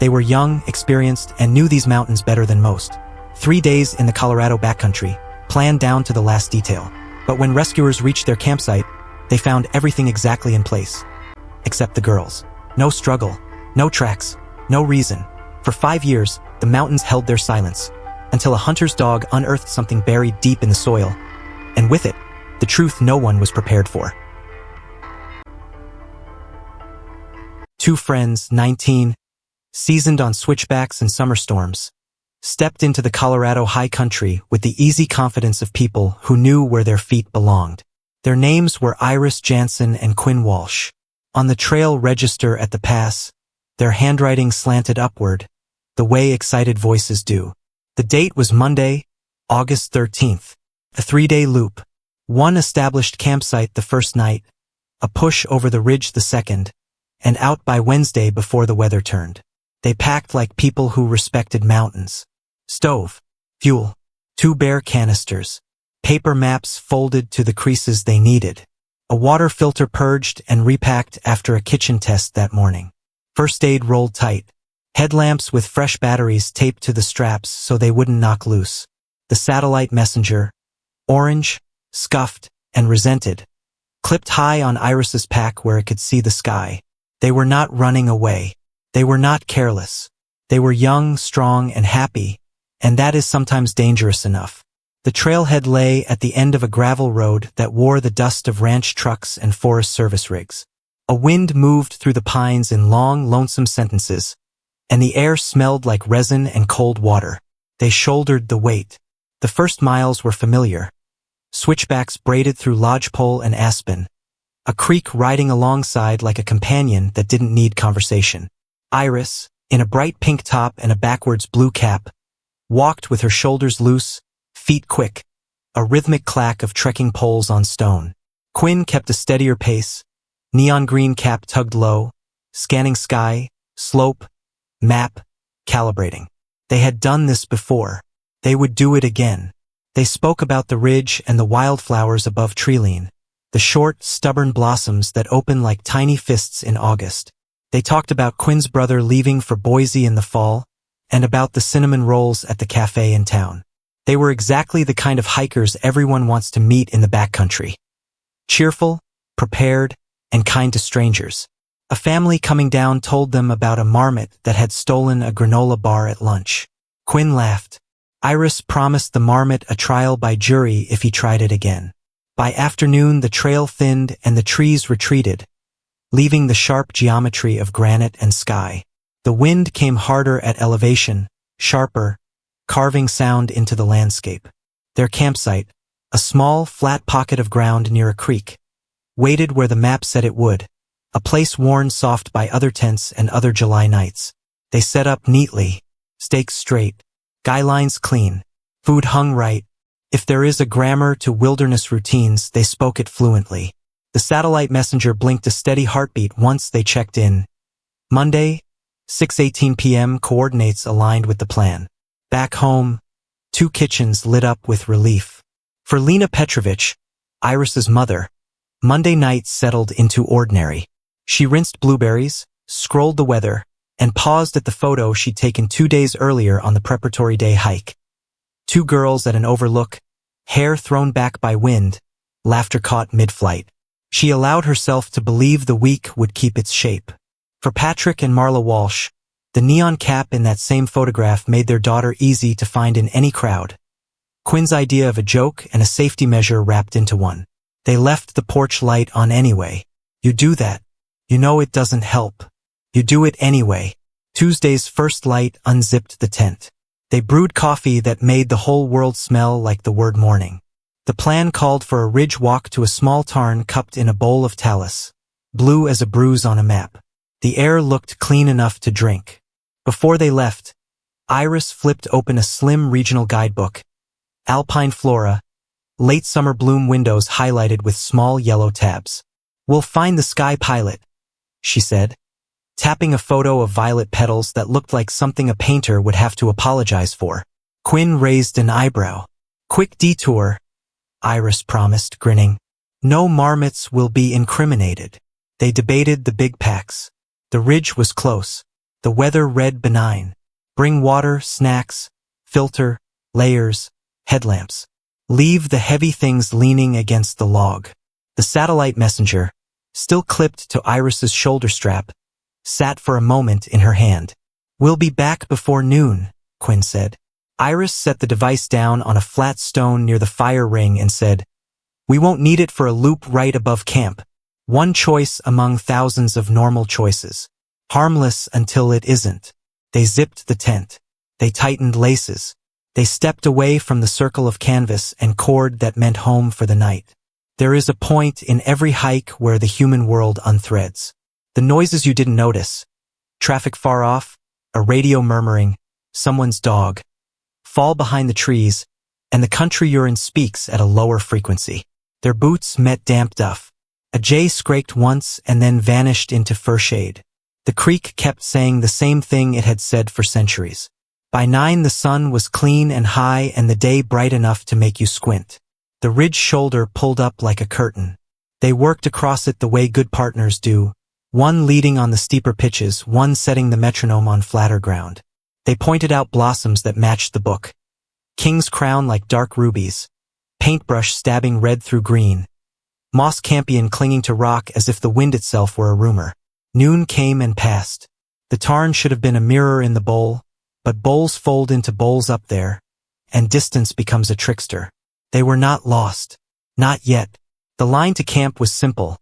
They were young, experienced, and knew these mountains better than most. 3 days in the Colorado backcountry, planned down to the last detail. But when rescuers reached their campsite, they found everything exactly in place. Except the girls. No struggle, no tracks, no reason. For 5 years, the mountains held their silence, until a hunter's dog unearthed something buried deep in the soil, and with it, the truth no one was prepared for. Two friends, 19, seasoned on switchbacks and summer storms, stepped into the Colorado high country with the easy confidence of people who knew where their feet belonged. Their names were Iris Jansen and Quinn Walsh. On the trail register at the pass, their handwriting slanted upward, the way excited voices do. The date was Monday, August 13th. A 3-day loop. One established campsite the first night, a push over the ridge the second, and out by Wednesday before the weather turned. They packed like people who respected mountains. Stove, fuel, 2 bare canisters, paper maps folded to the creases they needed, a water filter purged and repacked after a kitchen test that morning. First aid rolled tight, headlamps with fresh batteries taped to the straps so they wouldn't knock loose. The satellite messenger, orange, scuffed, and resented, clipped high on Iris's pack where it could see the sky. They were not running away. They were not careless. They were young, strong, and happy, and that is sometimes dangerous enough. The trailhead lay at the end of a gravel road that wore the dust of ranch trucks and Forest Service rigs. A wind moved through the pines in long, lonesome sentences, and the air smelled like resin and cold water. They shouldered the weight. The first miles were familiar. Switchbacks braided through lodgepole and aspen, a creek riding alongside like a companion that didn't need conversation. Iris, in a bright pink top and a backwards blue cap, walked with her shoulders loose, feet quick, a rhythmic clack of trekking poles on stone. Quinn kept a steadier pace, neon green cap tugged low, scanning sky, slope, map, calibrating. They had done this before. They would do it again. They spoke about the ridge and the wildflowers above Treeline, the short, stubborn blossoms that open like tiny fists in August. They talked about Quinn's brother leaving for Boise in the fall, and about the cinnamon rolls at the cafe in town. They were exactly the kind of hikers everyone wants to meet in the backcountry. Cheerful, prepared, and kind to strangers. A family coming down told them about a marmot that had stolen a granola bar at lunch. Quinn laughed. Iris promised the marmot a trial by jury if he tried it again. By afternoon, the trail thinned and the trees retreated, leaving the sharp geometry of granite and sky. The wind came harder at elevation, sharper, carving sound into the landscape. Their campsite, a small, flat pocket of ground near a creek, waited where the map said it would, a place worn soft by other tents and other July nights. They set up neatly, stakes straight, guy lines clean, food hung right. If there is a grammar to wilderness routines, they spoke it fluently. The satellite messenger blinked a steady heartbeat once they checked in. Monday, 6:18 p.m. coordinates aligned with the plan. Back home, 2 kitchens lit up with relief. For Lena Petrovich, Iris's mother, Monday night settled into ordinary. She rinsed blueberries, scrolled the weather, and paused at the photo she'd taken 2 days earlier on the preparatory day hike. 2 girls at an overlook, hair thrown back by wind, laughter caught mid-flight. She allowed herself to believe the week would keep its shape. For Patrick and Marla Walsh, the neon cap in that same photograph made their daughter easy to find in any crowd. Quinn's idea of a joke and a safety measure wrapped into one. They left the porch light on anyway. You do that. You know it doesn't help. You do it anyway. Tuesday's first light unzipped the tent. They brewed coffee that made the whole world smell like the word morning. The plan called for a ridge walk to a small tarn cupped in a bowl of talus, blue as a bruise on a map. The air looked clean enough to drink. Before they left, Iris flipped open a slim regional guidebook. Alpine flora, late summer bloom windows highlighted with small yellow tabs. "We'll find the sky pilot," she said, tapping a photo of violet petals that looked like something a painter would have to apologize for. Quinn raised an eyebrow. "Quick detour," Iris promised, grinning. "No marmots will be incriminated." They debated the big packs. The ridge was close. The weather read benign. Bring water, snacks, filter, layers, headlamps. Leave the heavy things leaning against the log. The satellite messenger, still clipped to Iris's shoulder strap, sat for a moment in her hand. We'll be back before noon, Quinn said. Iris set the device down on a flat stone near the fire ring and said, We won't need it for a loop right above camp. One choice among thousands of normal choices. Harmless until it isn't. They zipped the tent. They tightened laces. They stepped away from the circle of canvas and cord that meant home for the night. There is a point in every hike where the human world unthreads. The noises you didn't notice. Traffic far off, a radio murmuring, someone's dog. Fall behind the trees, and the country you're in speaks at a lower frequency. Their boots met damp duff. A jay scraped once and then vanished into fir shade. The creek kept saying the same thing it had said for centuries. By 9 the sun was clean and high and the day bright enough to make you squint. The ridge shoulder pulled up like a curtain. They worked across it the way good partners do, one leading on the steeper pitches, one setting the metronome on flatter ground. They pointed out blossoms that matched the book. King's crown like dark rubies. Paintbrush stabbing red through green. Moss campion clinging to rock as if the wind itself were a rumor. Noon came and passed. The tarn should have been a mirror in the bowl, but bowls fold into bowls up there, and distance becomes a trickster. They were not lost. Not yet. The line to camp was simple.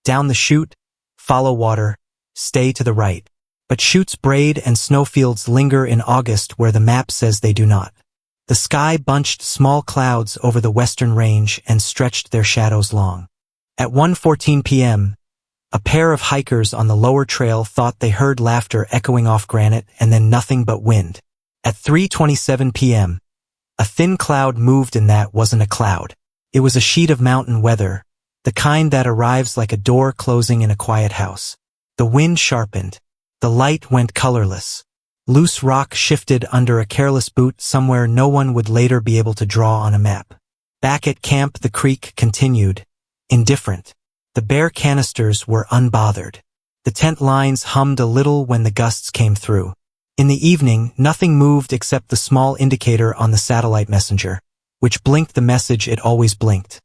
Down the chute, follow water, stay to the right. But chutes braid and snowfields linger in August where the map says they do not. The sky bunched small clouds over the western range and stretched their shadows long. At 1:14 p.m., a pair of hikers on the lower trail thought they heard laughter echoing off granite and then nothing but wind. At 3:27 p.m., a thin cloud moved and that wasn't a cloud. It was a sheet of mountain weather, the kind that arrives like a door closing in a quiet house. The wind sharpened. The light went colorless. Loose rock shifted under a careless boot somewhere no one would later be able to draw on a map. Back at camp the creek continued, indifferent. The bare canisters were unbothered. The tent lines hummed a little when the gusts came through. In the evening, nothing moved except the small indicator on the satellite messenger, which blinked the message it always blinked.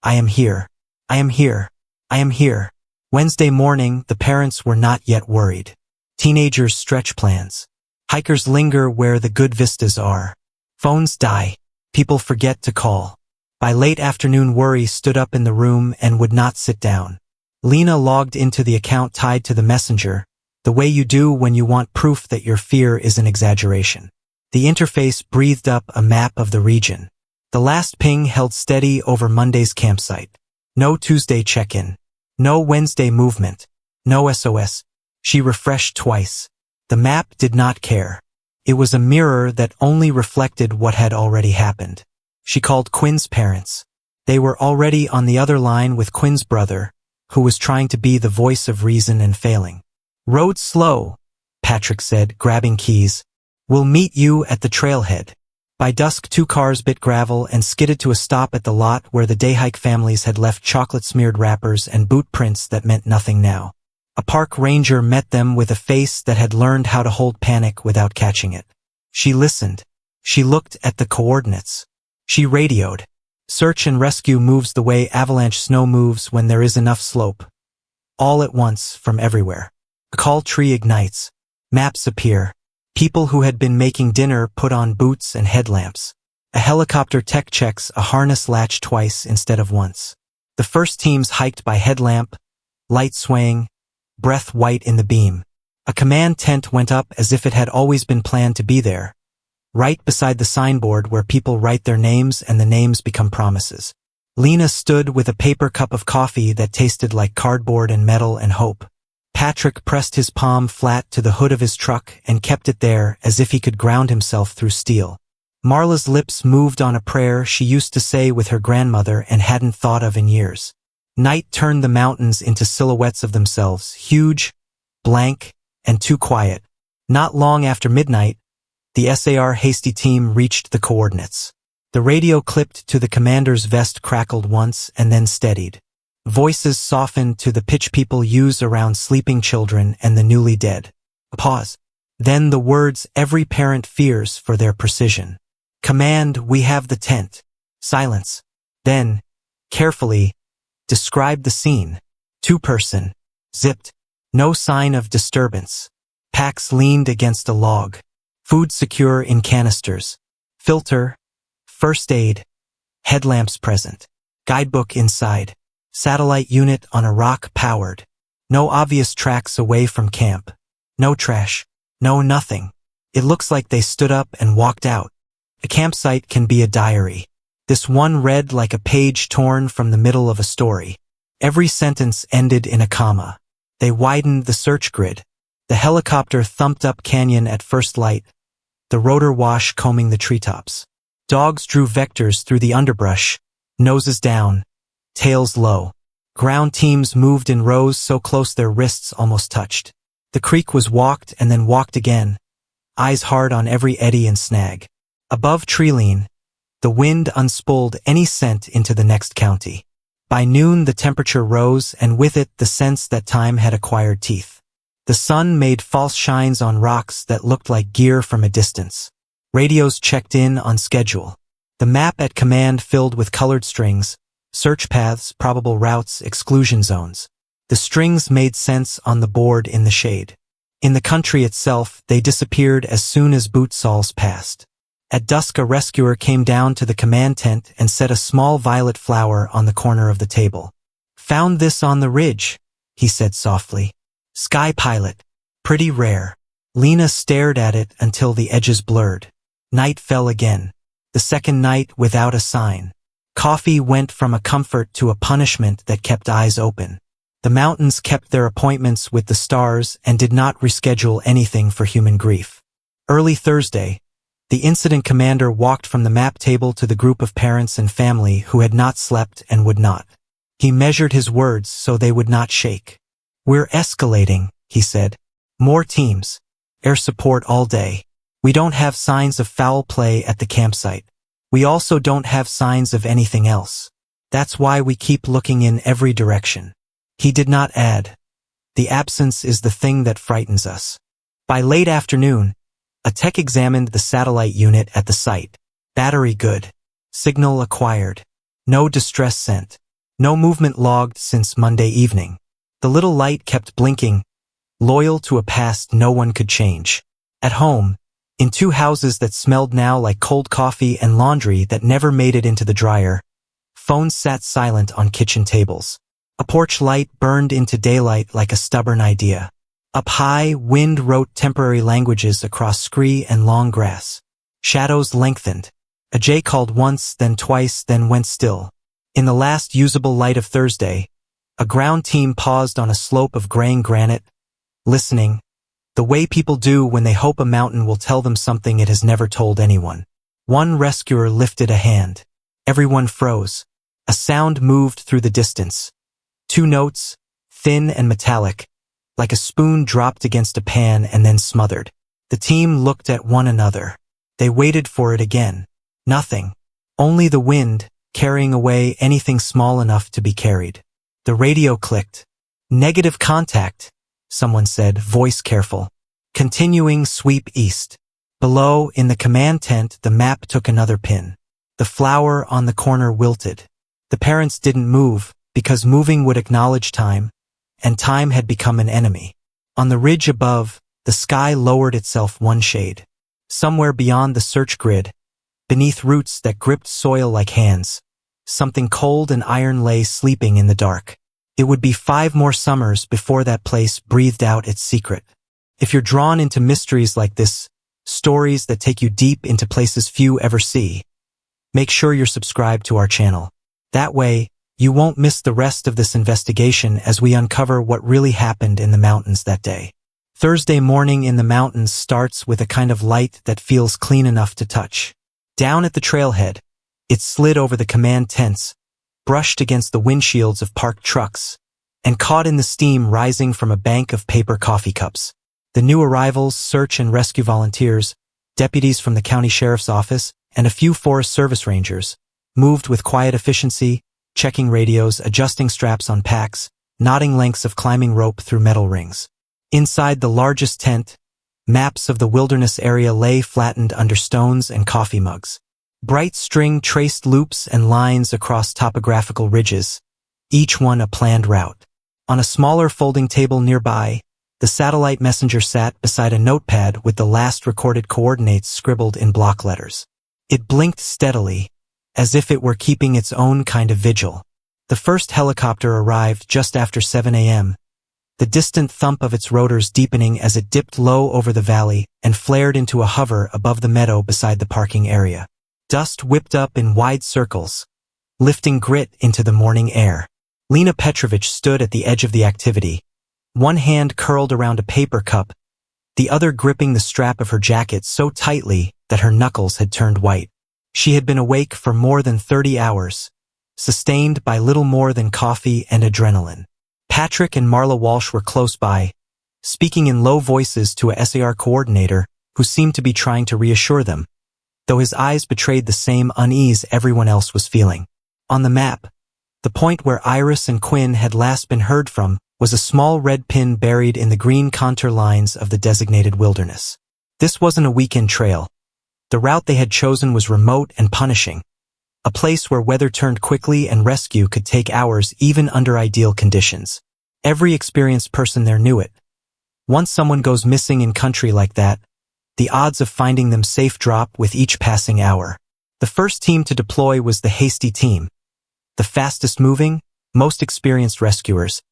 I am here. I am here. I am here. Wednesday morning, the parents were not yet worried. Teenagers stretch plans. Hikers linger where the good vistas are. Phones die. People forget to call. By late afternoon, worry stood up in the room and would not sit down. Lena logged into the account tied to the messenger, the way you do when you want proof that your fear is an exaggeration. The interface breathed up a map of the region. The last ping held steady over Monday's campsite. No Tuesday check-in. No Wednesday movement. No SOS. She refreshed twice. The map did not care. It was a mirror that only reflected what had already happened. She called Quinn's parents. They were already on the other line with Quinn's brother, who was trying to be the voice of reason and failing. Road slow, Patrick said, grabbing keys. We'll meet you at the trailhead. By dusk 2 cars bit gravel and skidded to a stop at the lot where the dayhike families had left chocolate-smeared wrappers and boot prints that meant nothing now. A park ranger met them with a face that had learned how to hold panic without catching it. She listened. She looked at the coordinates. She radioed. Search and rescue moves the way avalanche snow moves when there is enough slope. All at once, from everywhere. A call tree ignites. Maps appear. People who had been making dinner put on boots and headlamps. A helicopter tech checks a harness latch twice instead of once. The first teams hiked by headlamp, light swaying, breath white in the beam. A command tent went up as if it had always been planned to be there, right beside the signboard where people write their names and the names become promises. Lena stood with a paper cup of coffee that tasted like cardboard and metal and hope. Patrick pressed his palm flat to the hood of his truck and kept it there as if he could ground himself through steel. Marla's lips moved on a prayer she used to say with her grandmother and hadn't thought of in years. Night turned the mountains into silhouettes of themselves, huge, blank, and too quiet. Not long after midnight, the SAR hasty team reached the coordinates. The radio clipped to the commander's vest crackled once and then steadied. Voices softened to the pitch people use around sleeping children and the newly dead. A pause. Then the words every parent fears for their precision. Command, we have the tent. Silence. Then, carefully, describe the scene. Two-person. Zipped. No sign of disturbance. Packs leaned against a log. Food secure in canisters. Filter. First aid. Headlamps present. Guidebook inside. Satellite unit on a rock powered. No obvious tracks away from camp. No trash. No nothing. It looks like they stood up and walked out. A campsite can be a diary. This one read like a page torn from the middle of a story. Every sentence ended in a comma. They widened the search grid. The helicopter thumped up canyon at first light, the rotor wash combing the treetops. Dogs drew vectors through the underbrush, noses down, tails low. Ground teams moved in rows so close their wrists almost touched. The creek was walked and then walked again, eyes hard on every eddy and snag. Above Treeline, the wind unspooled any scent into the next county. By noon the temperature rose, and with it the sense that time had acquired teeth. The sun made false shines on rocks that looked like gear from a distance. Radios checked in on schedule. The map at command filled with colored strings, search paths, probable routes, exclusion zones. The strings made sense on the board in the shade. In the country itself, they disappeared as soon as boot soles passed. At dusk a rescuer came down to the command tent and set a small violet flower on the corner of the table. Found this on the ridge, he said softly. Sky pilot. Pretty rare. Lena stared at it until the edges blurred. Night fell again. The second night without a sign. Coffee went from a comfort to a punishment that kept eyes open. The mountains kept their appointments with the stars and did not reschedule anything for human grief. Early Thursday, the incident commander walked from the map table to the group of parents and family who had not slept and would not. He measured his words so they would not shake. We're escalating, he said. More teams. Air support all day. We don't have signs of foul play at the campsite. We also don't have signs of anything else. That's why we keep looking in every direction. He did not add. The absence is the thing that frightens us. By late afternoon, a tech examined the satellite unit at the site. Battery good. Signal acquired. No distress sent. No movement logged since Monday evening. The little light kept blinking, loyal to a past no one could change. At home, in two houses that smelled now like cold coffee and laundry that never made it into the dryer, phones sat silent on kitchen tables. A porch light burned into daylight like a stubborn idea. Up high, wind wrote temporary languages across scree and long grass. Shadows lengthened. A jay called once, then twice, then went still. In the last usable light of Thursday, a ground team paused on a slope of graying granite, listening, the way people do when they hope a mountain will tell them something it has never told anyone. One rescuer lifted a hand. Everyone froze. A sound moved through the distance. Two notes, thin and metallic, like a spoon dropped against a pan and then smothered. The team looked at one another. They waited for it again. Nothing. Only the wind, carrying away anything small enough to be carried. The radio clicked. Negative contact, someone said, voice careful. Continuing sweep east. Below, in the command tent, the map took another pin. The flower on the corner wilted. The parents didn't move, because moving would acknowledge time, and time had become an enemy. On the ridge above, the sky lowered itself one shade. Somewhere beyond the search grid, beneath roots that gripped soil like hands, something cold and iron lay sleeping in the dark. It would be 5 more summers before that place breathed out its secret. If you're drawn into mysteries like this, stories that take you deep into places few ever see, make sure you're subscribed to our channel. That way, you won't miss the rest of this investigation as we uncover what really happened in the mountains that day. Thursday morning in the mountains starts with a kind of light that feels clean enough to touch. Down at the trailhead, it slid over the command tents, brushed against the windshields of parked trucks, and caught in the steam rising from a bank of paper coffee cups. The new arrivals, search and rescue volunteers, deputies from the county sheriff's office, and a few Forest Service rangers, moved with quiet efficiency, checking radios, adjusting straps on packs, knotting lengths of climbing rope through metal rings. Inside the largest tent, Maps of the wilderness area lay flattened under stones and coffee mugs. Bright string traced loops and lines across topographical ridges, each one a planned route. On a smaller folding table nearby, the satellite messenger sat beside a notepad with the last recorded coordinates scribbled in block letters. It blinked steadily, as if it were keeping its own kind of vigil. The first helicopter arrived just after 7 a.m., the distant thump of its rotors deepening as it dipped low over the valley and flared into a hover above the meadow beside the parking area. Dust whipped up in wide circles, lifting grit into the morning air. Lena Petrovich stood at the edge of the activity, one hand curled around a paper cup, the other gripping the strap of her jacket so tightly that her knuckles had turned white. She had been awake for more than 30 hours, sustained by little more than coffee and adrenaline. Patrick and Marla Walsh were close by, speaking in low voices to a SAR coordinator who seemed to be trying to reassure them, though his eyes betrayed the same unease everyone else was feeling. On the map, the point where Iris and Quinn had last been heard from was a small red pin buried in the green contour lines of the designated wilderness. This wasn't a weekend trail. The route they had chosen was remote and punishing, a place where weather turned quickly and rescue could take hours even under ideal conditions. Every experienced person there knew it. Once someone goes missing in country like that, the odds of finding them safe drop with each passing hour. The first team to deploy was the Hasty team, the fastest moving, most experienced rescuers,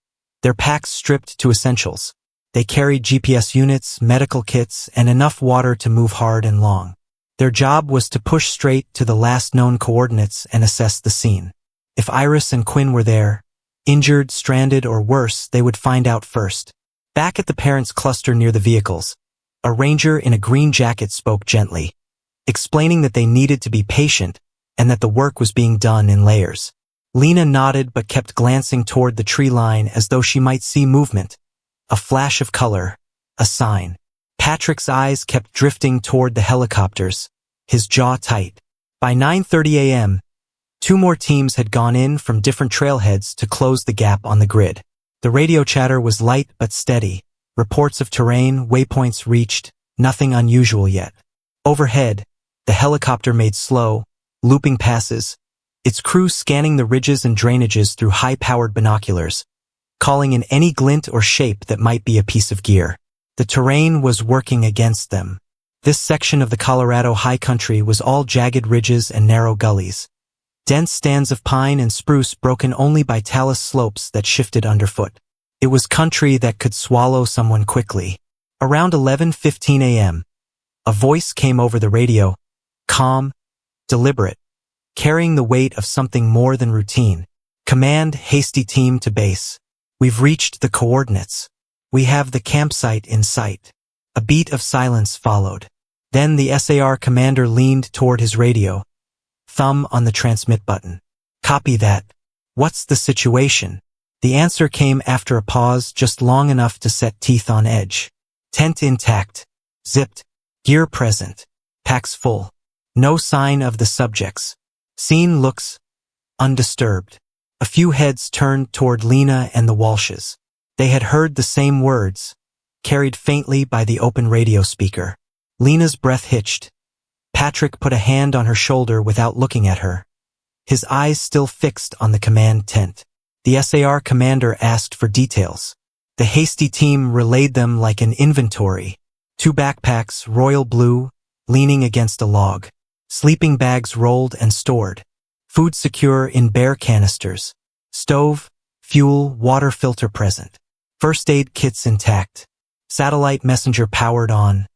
their packs stripped to essentials. They carried GPS units, medical kits, and enough water to move hard and long. Their job was to push straight to the last known coordinates and assess the scene. If Iris and Quinn were there, injured, stranded, or worse, they would find out first. Back at the parents' cluster near the vehicles, a ranger in a green jacket spoke gently, explaining that they needed to be patient and that the work was being done in layers. Lena nodded but kept glancing toward the tree line as though she might see movement, a flash of color, a sign. Patrick's eyes kept drifting toward the helicopters, his jaw tight. By 9:30 a.m., 2 more teams had gone in from different trailheads to close the gap on the grid. The radio chatter was light but steady, reports of terrain, waypoints reached, nothing unusual yet. Overhead, the helicopter made slow, looping passes, its crew scanning the ridges and drainages through high-powered binoculars, calling in any glint or shape that might be a piece of gear. The terrain was working against them. This section of the Colorado high country was all jagged ridges and narrow gullies. Dense stands of pine and spruce broken only by talus slopes that shifted underfoot. It was country that could swallow someone quickly. Around 11:15 a.m., a voice came over the radio, calm, deliberate, carrying the weight of something more than routine. Command, Hasty team to base. We've reached the coordinates. We have the campsite in sight. A beat of silence followed. Then the SAR commander leaned toward his radio, thumb on the transmit button. Copy that. What's the situation? The answer came after a pause just long enough to set teeth on edge. Tent intact. Zipped. Gear present. Packs full. No sign of the subjects. Scene looks undisturbed. A few heads turned toward Lena and the Walshes. They had heard the same words, carried faintly by the open radio speaker. Lena's breath hitched. Patrick put a hand on her shoulder without looking at her, his eyes still fixed on the command tent. The SAR commander asked for details. The Hasty team relayed them like an inventory. 2 backpacks, royal blue, leaning against a log. Sleeping bags rolled and stored. Food secure in bare canisters. Stove, fuel, water filter present. First aid kits intact. Satellite messenger powered on,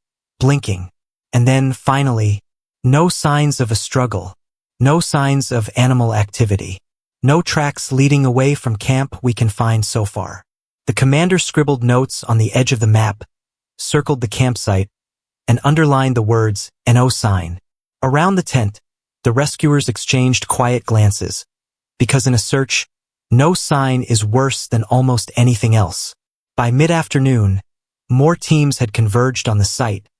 blinking. And then, finally, no signs of a struggle. No signs of animal activity. No tracks leading away from camp we can find so far. The commander scribbled notes on the edge of the map, circled the campsite, and underlined the words, "NO sign." Around the tent, the rescuers exchanged quiet glances, because in a search, no sign is worse than almost anything else. By mid-afternoon, more teams had converged on the site,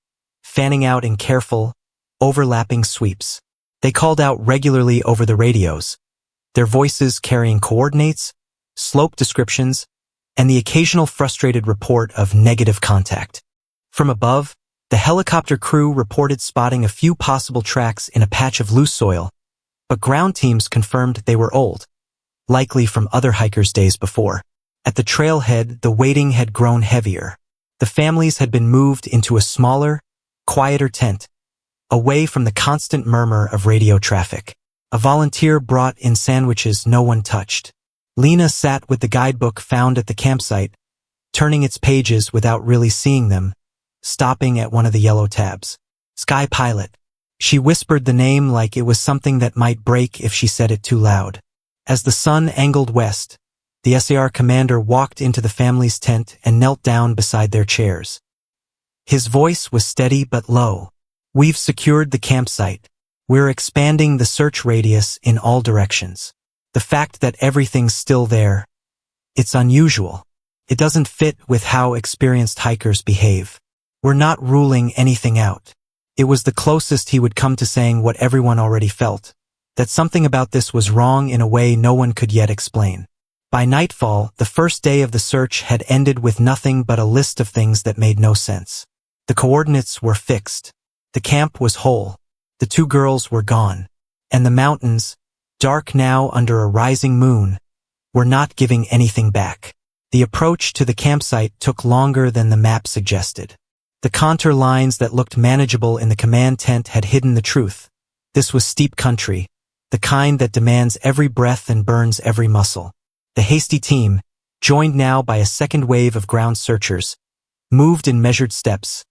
fanning out in careful, overlapping sweeps. They called out regularly over the radios, their voices carrying coordinates, slope descriptions, and the occasional frustrated report of negative contact. From above, The helicopter crew reported spotting a few possible tracks in a patch of loose soil, but ground teams confirmed they were old, likely from other hikers' days before. At the trailhead, the waiting had grown heavier. The families had been moved into a smaller, quieter tent, away from the constant murmur of radio traffic. A volunteer brought in sandwiches no one touched. Lena sat with the guidebook found at the campsite, turning its pages without really seeing them, stopping at one of the yellow tabs. Sky Pilot. She whispered the name like it was something that might break if she said it too loud. As the sun angled west, the SAR commander walked into the family's tent and knelt down beside their chairs. His voice was steady but low. We've secured the campsite. We're expanding the search radius in all directions. The fact that everything's still there, it's unusual. It doesn't fit with how experienced hikers behave. We're not ruling anything out. It was the closest he would come to saying what everyone already felt, that something about this was wrong in a way no one could yet explain. By nightfall, the first day of the search had ended with nothing but a list of things that made no sense. The coordinates were fixed. The camp was whole. The two girls were gone. And the mountains, dark now under a rising moon, were not giving anything back. The approach to the campsite took longer than the map suggested. The contour lines that looked manageable in the command tent had hidden the truth. This was steep country, the kind that demands every breath and burns every muscle. The hasty team, joined now by a second wave of ground searchers, moved in measured steps,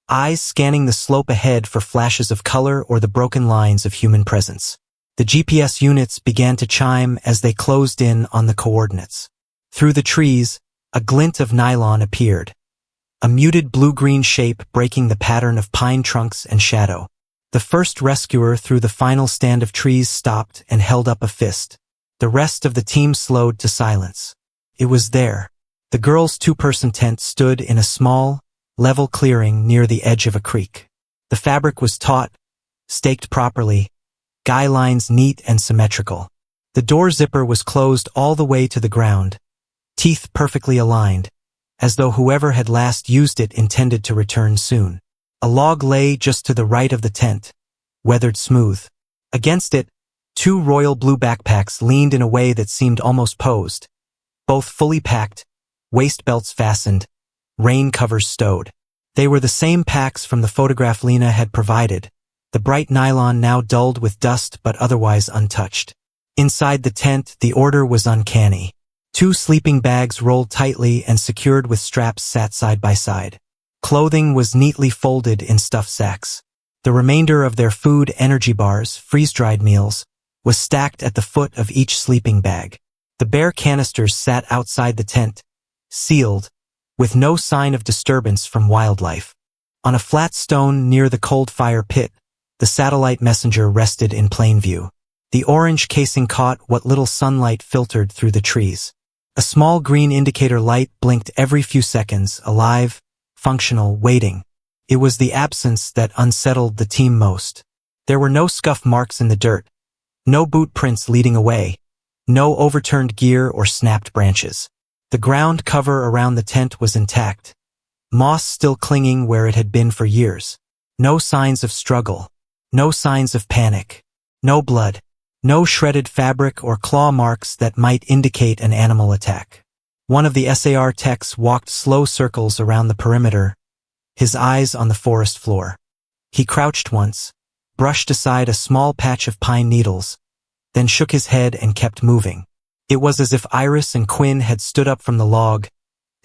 eyes scanning the slope ahead for flashes of color or the broken lines of human presence. The GPS units began to chime as they closed in on the coordinates. Through the trees, a glint of nylon appeared, a muted blue-green shape breaking the pattern of pine trunks and shadow. The first rescuer through the final stand of trees stopped and held up a fist. The rest of the team slowed to silence. It was there. The girls' two-person tent stood in a small, level clearing near the edge of a creek. The fabric was taut, staked properly, guy lines neat and symmetrical. The door zipper was closed all the way to the ground, teeth perfectly aligned, as though whoever had last used it intended to return soon. A log lay just to the right of the tent, weathered smooth. Against it, two royal blue backpacks leaned in a way that seemed almost posed, both fully packed, waist belts fastened, rain covers stowed. They were the same packs from the photograph Lena had provided, the bright nylon now dulled with dust but otherwise untouched. Inside the tent, the order was uncanny. Two sleeping bags rolled tightly and secured with straps sat side by side. Clothing was neatly folded in stuffed sacks. The remainder of their food, energy bars, freeze-dried meals, was stacked at the foot of each sleeping bag. The bare canisters sat outside the tent, sealed, with no sign of disturbance from wildlife. On a flat stone near the cold fire pit, the satellite messenger rested in plain view. The orange casing caught what little sunlight filtered through the trees. A small green indicator light blinked every few seconds, alive, functional, waiting. It was the absence that unsettled the team most. There were no scuff marks in the dirt, no boot prints leading away, no overturned gear or snapped branches. The ground cover around the tent was intact, moss still clinging where it had been for years. No signs of struggle, no signs of panic, no blood, no shredded fabric or claw marks that might indicate an animal attack. One of the SAR techs walked slow circles around the perimeter, his eyes on the forest floor. He crouched once, brushed aside a small patch of pine needles, then shook his head and kept moving. It was as if Iris and Quinn had stood up from the log,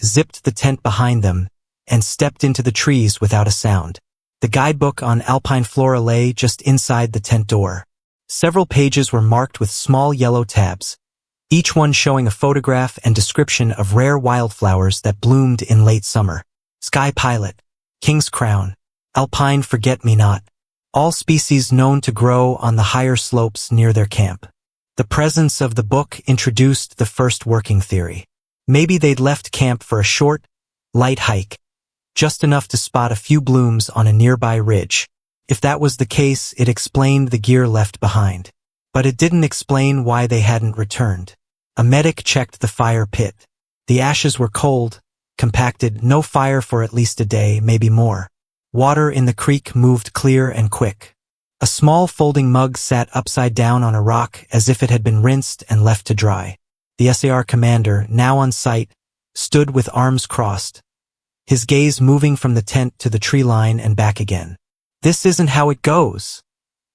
zipped the tent behind them, and stepped into the trees without a sound. The guidebook on alpine flora lay just inside the tent door. Several pages were marked with small yellow tabs, each one showing a photograph and description of rare wildflowers that bloomed in late summer. Sky Pilot, King's Crown, Alpine Forget-Me-Not, all species known to grow on the higher slopes near their camp. The presence of the book introduced the first working theory. Maybe they'd left camp for a short, light hike, just enough to spot a few blooms on a nearby ridge. If that was the case, it explained the gear left behind. But it didn't explain why they hadn't returned. A medic checked the fire pit. The ashes were cold, compacted, no fire for at least a day, maybe more. Water in the creek moved clear and quick. A small folding mug sat upside down on a rock as if it had been rinsed and left to dry. The SAR commander, now on site, stood with arms crossed, his gaze moving from the tent to the tree line and back again. "This isn't how it goes,"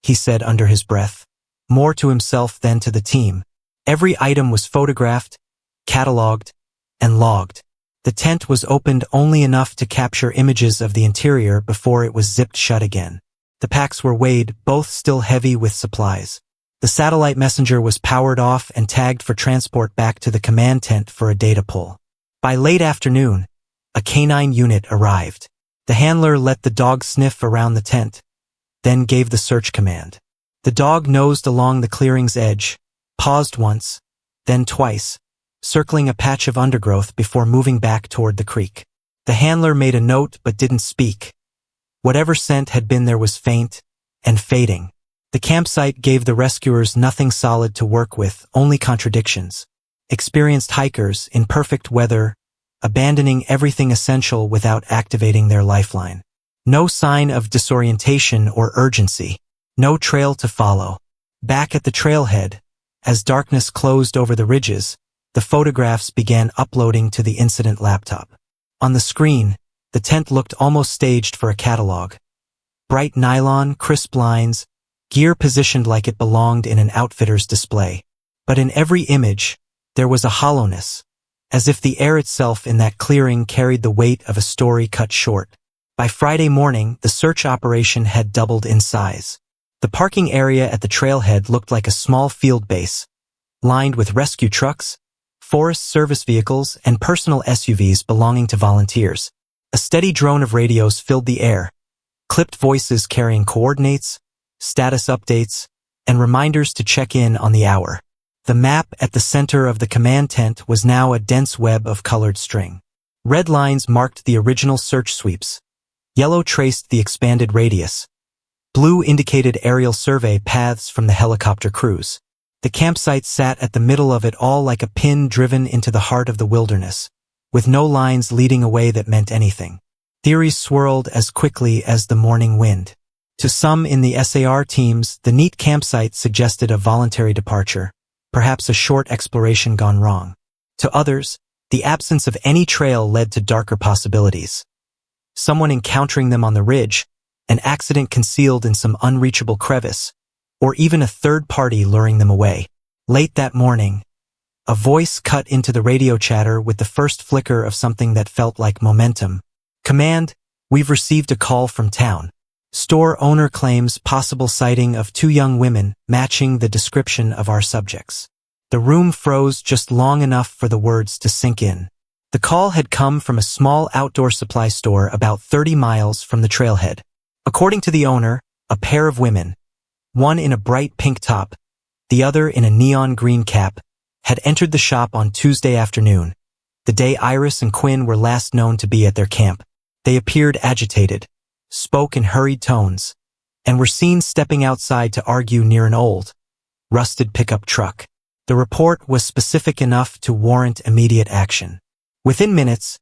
he said under his breath, more to himself than to the team. Every item was photographed, catalogued, and logged. The tent was opened only enough to capture images of the interior before it was zipped shut again. The packs were weighed, both still heavy with supplies. The satellite messenger was powered off and tagged for transport back to the command tent for a data pull. By late afternoon, a canine unit arrived. The handler let the dog sniff around the tent, then gave the search command. The dog nosed along the clearing's edge, paused once, then twice, circling a patch of undergrowth before moving back toward the creek. The handler made a note but didn't speak. Whatever scent had been there was faint and fading. The campsite gave the rescuers nothing solid to work with, only contradictions. Experienced hikers, in perfect weather, abandoning everything essential without activating their lifeline. No sign of disorientation or urgency. No trail to follow. Back at the trailhead, as darkness closed over the ridges, the photographs began uploading to the incident laptop. On the screen, the tent looked almost staged for a catalog. Bright nylon, crisp lines, gear positioned like it belonged in an outfitter's display. But in every image, there was a hollowness, as if the air itself in that clearing carried the weight of a story cut short. By Friday morning, the search operation had doubled in size. The parking area at the trailhead looked like a small field base, lined with rescue trucks, Forest Service vehicles, and personal SUVs belonging to volunteers. A steady drone of radios filled the air, clipped voices carrying coordinates, status updates, and reminders to check in on the hour. The map at the center of the command tent was now a dense web of colored string. Red lines marked the original search sweeps. Yellow traced the expanded radius. Blue indicated aerial survey paths from the helicopter crews. The campsite sat at the middle of it all like a pin driven into the heart of the wilderness, with no lines leading away that meant anything. Theories swirled as quickly as the morning wind. To some in the SAR teams, the neat campsite suggested a voluntary departure, perhaps a short exploration gone wrong. To others, the absence of any trail led to darker possibilities. Someone encountering them on the ridge, an accident concealed in some unreachable crevice, or even a third party luring them away. Late that morning, a voice cut into the radio chatter with the first flicker of something that felt like momentum. "Command, we've received a call from town. Store owner claims possible sighting of 2 young women matching the description of our subjects." The room froze just long enough for the words to sink in. The call had come from a small outdoor supply store about 30 miles from the trailhead. According to the owner, a pair of women, one in a bright pink top, the other in a neon green cap, had entered the shop on Tuesday afternoon, the day Iris and Quinn were last known to be at their camp. They appeared agitated, spoke in hurried tones, and were seen stepping outside to argue near an old, rusted pickup truck. The report was specific enough to warrant immediate action. Within minutes,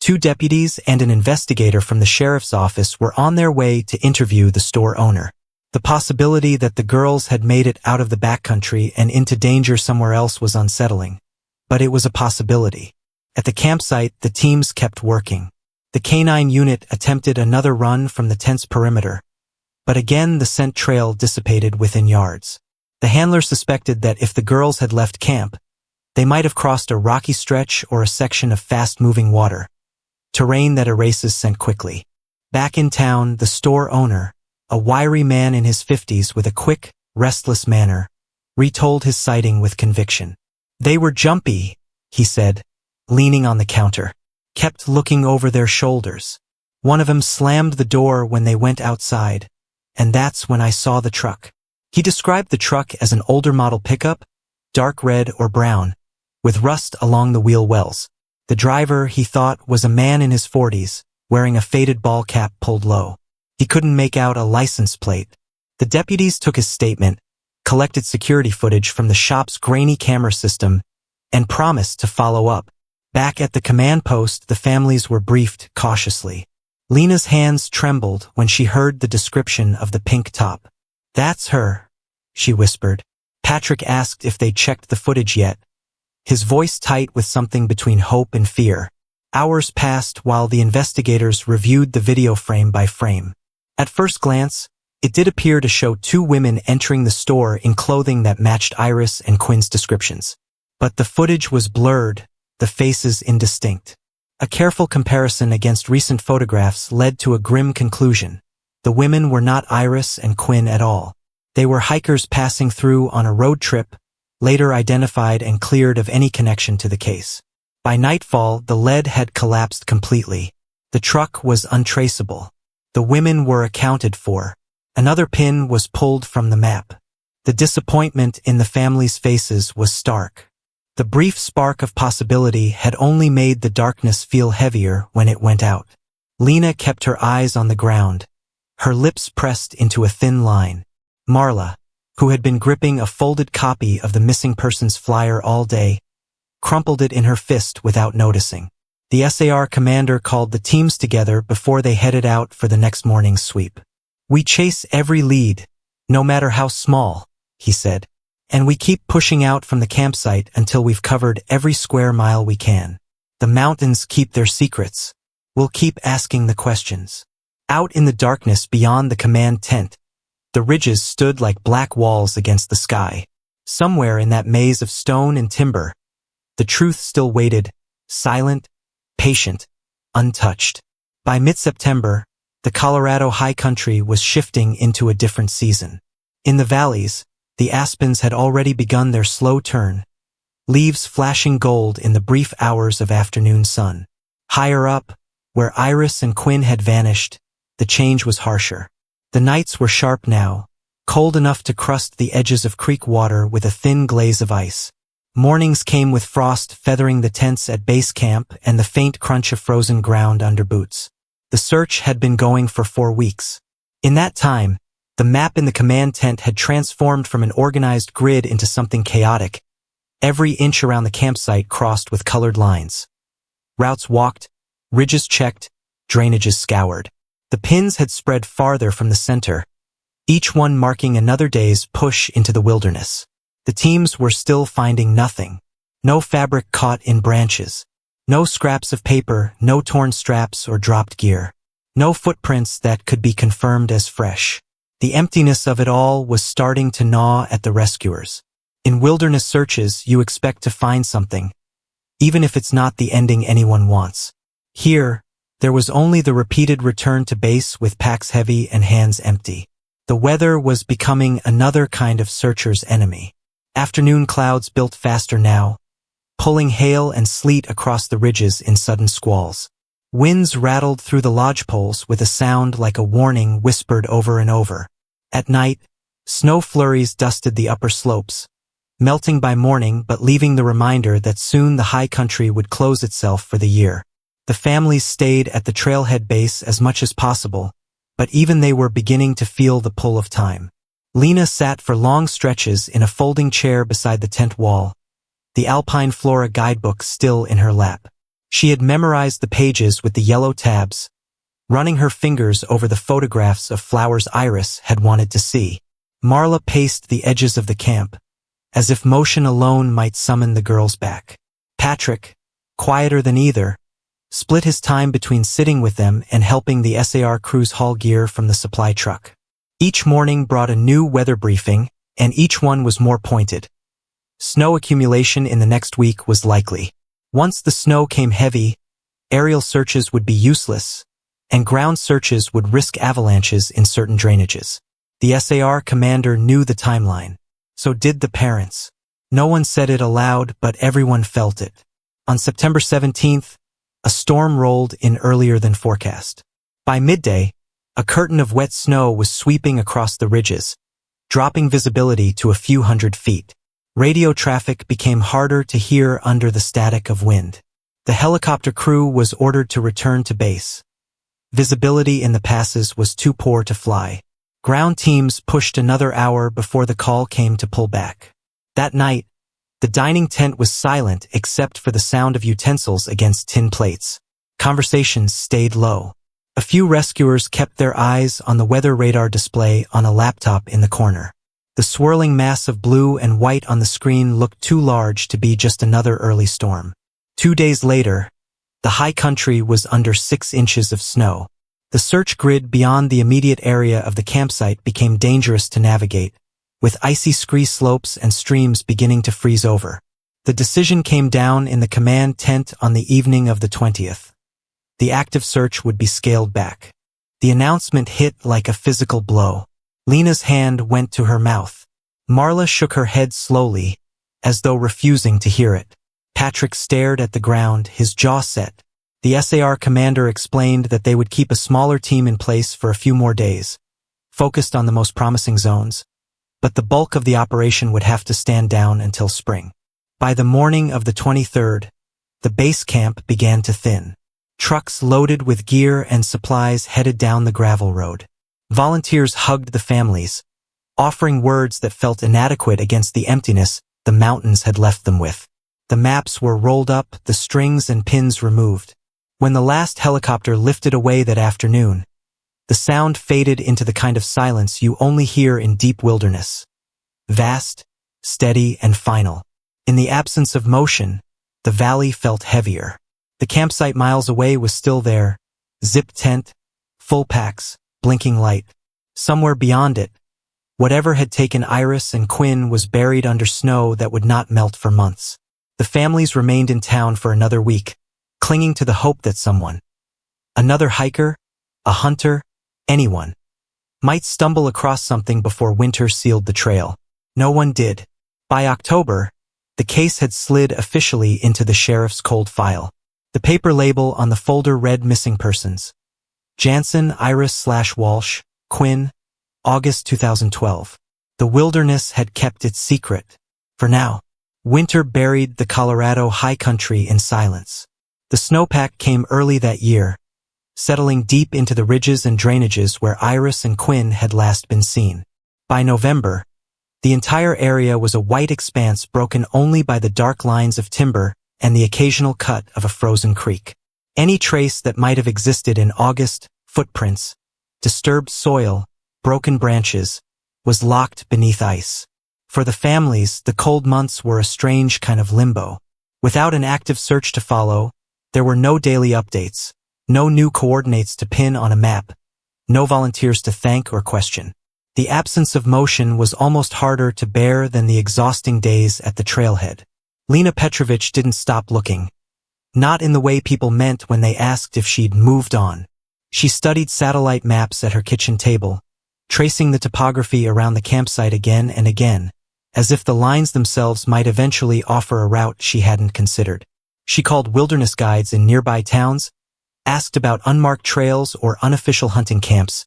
2 deputies and an investigator from the sheriff's office were on their way to interview the store owner. The possibility that the girls had made it out of the backcountry and into danger somewhere else was unsettling, but it was a possibility. At the campsite, the teams kept working. The canine unit attempted another run from the tent's perimeter, but again the scent trail dissipated within yards. The handler suspected that if the girls had left camp, they might have crossed a rocky stretch or a section of fast-moving water, terrain that erases scent quickly. Back in town, the store owner, a wiry man in his 50s with a quick, restless manner, retold his sighting with conviction. "They were jumpy," he said, leaning on the counter, kept looking over their shoulders. "One of them slammed the door when they went outside, and that's when I saw the truck." He described the truck as an older model pickup, dark red or brown, with rust along the wheel wells. The driver, he thought, was a man in his 40s, wearing a faded ball cap pulled low. He couldn't make out a license plate. The deputies took his statement, collected security footage from the shop's grainy camera system, and promised to follow up. Back at the command post, the families were briefed cautiously. Lena's hands trembled when she heard the description of the pink top. "That's her," she whispered. Patrick asked if they'd checked the footage yet, his voice tight with something between hope and fear. Hours passed while the investigators reviewed the video frame by frame. At first glance, it did appear to show two women entering the store in clothing that matched Iris and Quinn's descriptions. But the footage was blurred, the faces indistinct. A careful comparison against recent photographs led to a grim conclusion. The women were not Iris and Quinn at all. They were hikers passing through on a road trip, later identified and cleared of any connection to the case. By nightfall, the lead had collapsed completely. The truck was untraceable. The women were accounted for. Another pin was pulled from the map. The disappointment in the family's faces was stark. The brief spark of possibility had only made the darkness feel heavier when it went out. Lena kept her eyes on the ground, her lips pressed into a thin line. Marla, who had been gripping a folded copy of the missing persons flyer all day, crumpled it in her fist without noticing. The SAR commander called the teams together before they headed out for the next morning's sweep. "We chase every lead, no matter how small," he said. "And we keep pushing out from the campsite until we've covered every square mile we can. The mountains keep their secrets. We'll keep asking the questions." Out in the darkness beyond the command tent, the ridges stood like black walls against the sky. Somewhere in that maze of stone and timber, the truth still waited, silent, patient, untouched. By mid-September, the Colorado high country was shifting into a different season. In the valleys, the aspens had already begun their slow turn, leaves flashing gold in the brief hours of afternoon sun. Higher up, where Iris and Quinn had vanished, the change was harsher. The nights were sharp now, cold enough to crust the edges of creek water with a thin glaze of ice. Mornings came with frost feathering the tents at base camp and the faint crunch of frozen ground under boots. The search had been going for 4 weeks. In that time, the map in the command tent had transformed from an organized grid into something chaotic, every inch around the campsite crossed with colored lines. Routes walked, ridges checked, drainages scoured. The pins had spread farther from the center, each one marking another day's push into the wilderness. The teams were still finding nothing. No fabric caught in branches. No scraps of paper, no torn straps or dropped gear. No footprints that could be confirmed as fresh. The emptiness of it all was starting to gnaw at the rescuers. In wilderness searches, you expect to find something, even if it's not the ending anyone wants. Here, there was only the repeated return to base with packs heavy and hands empty. The weather was becoming another kind of searcher's enemy. Afternoon clouds built faster now, pulling hail and sleet across the ridges in sudden squalls. Winds rattled through the lodgepoles with a sound like a warning whispered over and over. At night, snow flurries dusted the upper slopes, melting by morning but leaving the reminder that soon the high country would close itself for the year. The families stayed at the trailhead base as much as possible, but even they were beginning to feel the pull of time. Lena sat for long stretches in a folding chair beside the tent wall, the Alpine Flora guidebook still in her lap. She had memorized the pages with the yellow tabs, running her fingers over the photographs of flowers Iris had wanted to see. Marla paced the edges of the camp, as if motion alone might summon the girls back. Patrick, quieter than either, split his time between sitting with them and helping the SAR crews haul gear from the supply truck. Each morning brought a new weather briefing, and each one was more pointed. Snow accumulation in the next week was likely. Once the snow came heavy, aerial searches would be useless, and ground searches would risk avalanches in certain drainages. The SAR commander knew the timeline. So did the parents. No one said it aloud, but everyone felt it. On September 17th, a storm rolled in earlier than forecast. By midday, a curtain of wet snow was sweeping across the ridges, dropping visibility to a few hundred feet. Radio traffic became harder to hear under the static of wind. The helicopter crew was ordered to return to base. Visibility in the passes was too poor to fly. Ground teams pushed another hour before the call came to pull back. That night, the dining tent was silent except for the sound of utensils against tin plates. Conversations stayed low. A few rescuers kept their eyes on the weather radar display on a laptop in the corner. The swirling mass of blue and white on the screen looked too large to be just another early storm. 2 days later, the high country was under 6 inches of snow. The search grid beyond the immediate area of the campsite became dangerous to navigate, with icy scree slopes and streams beginning to freeze over. The decision came down in the command tent on the evening of the 20th. The active search would be scaled back. The announcement hit like a physical blow. Lena's hand went to her mouth. Marla shook her head slowly, as though refusing to hear it. Patrick stared at the ground, his jaw set. The SAR commander explained that they would keep a smaller team in place for a few more days, focused on the most promising zones, but the bulk of the operation would have to stand down until spring. By the morning of the 23rd, the base camp began to thin. Trucks loaded with gear and supplies headed down the gravel road. Volunteers hugged the families, offering words that felt inadequate against the emptiness the mountains had left them with. The maps were rolled up, the strings and pins removed. When the last helicopter lifted away that afternoon, the sound faded into the kind of silence you only hear in deep wilderness. Vast, steady, and final. In the absence of motion, the valley felt heavier. The campsite miles away was still there, zip tent, full packs, blinking light. Somewhere beyond it, whatever had taken Iris and Quinn was buried under snow that would not melt for months. The families remained in town for another week, clinging to the hope that someone, another hiker, a hunter, anyone, might stumble across something before winter sealed the trail. No one did. By October, the case had slid officially into the sheriff's cold file. The paper label on the folder read missing persons. Jansen, Iris/Walsh, Quinn, August 2012. The wilderness had kept its secret. For now, winter buried the Colorado high country in silence. The snowpack came early that year, settling deep into the ridges and drainages where Iris and Quinn had last been seen. By November, the entire area was a white expanse broken only by the dark lines of timber and the occasional cut of a frozen creek. Any trace that might have existed in August, footprints, disturbed soil, broken branches, was locked beneath ice. For the families, the cold months were a strange kind of limbo. Without an active search to follow, there were no daily updates, no new coordinates to pin on a map, no volunteers to thank or question. The absence of motion was almost harder to bear than the exhausting days at the trailhead. Lena Petrovich didn't stop looking. Not in the way people meant when they asked if she'd moved on. She studied satellite maps at her kitchen table, tracing the topography around the campsite again and again, as if the lines themselves might eventually offer a route she hadn't considered. She called wilderness guides in nearby towns, asked about unmarked trails or unofficial hunting camps,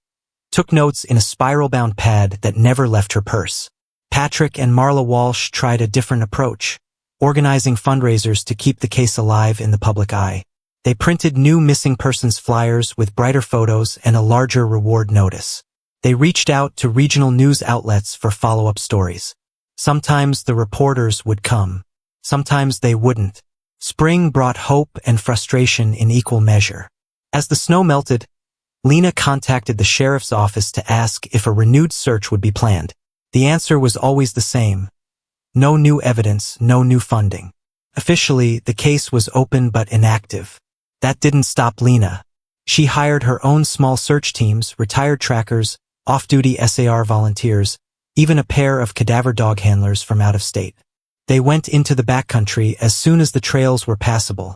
took notes in a spiral-bound pad that never left her purse. Patrick and Marla Walsh tried a different approach, organizing fundraisers to keep the case alive in the public eye. They printed new missing persons flyers with brighter photos and a larger reward notice. They reached out to regional news outlets for follow-up stories. Sometimes the reporters would come. Sometimes they wouldn't. Spring brought hope and frustration in equal measure. As the snow melted, Lena contacted the sheriff's office to ask if a renewed search would be planned. The answer was always the same. No new evidence, no new funding. Officially, the case was open but inactive. That didn't stop Lena. She hired her own small search teams, retired trackers, off-duty SAR volunteers, even a pair of cadaver dog handlers from out of state. They went into the backcountry as soon as the trails were passable,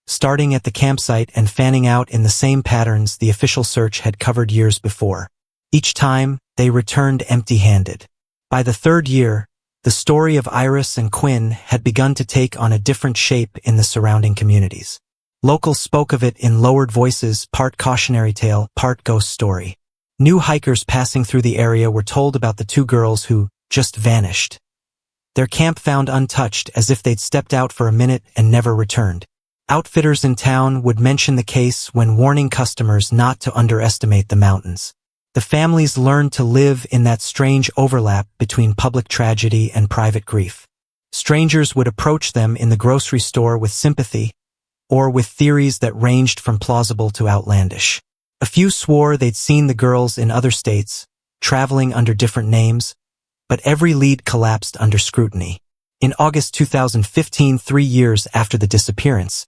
starting at the campsite and fanning out in the same patterns the official search had covered years before. Each time, they returned empty-handed. By the third year, the story of Iris and Quinn had begun to take on a different shape in the surrounding communities. Locals spoke of it in lowered voices, part cautionary tale, part ghost story. New hikers passing through the area were told about the 2 girls who just vanished. Their camp found untouched as if they'd stepped out for a minute and never returned. Outfitters in town would mention the case when warning customers not to underestimate the mountains. The families learned to live in that strange overlap between public tragedy and private grief. Strangers would approach them in the grocery store with sympathy, or with theories that ranged from plausible to outlandish. A few swore they'd seen the girls in other states, traveling under different names, but every lead collapsed under scrutiny. In August 2015, 3 years after the disappearance,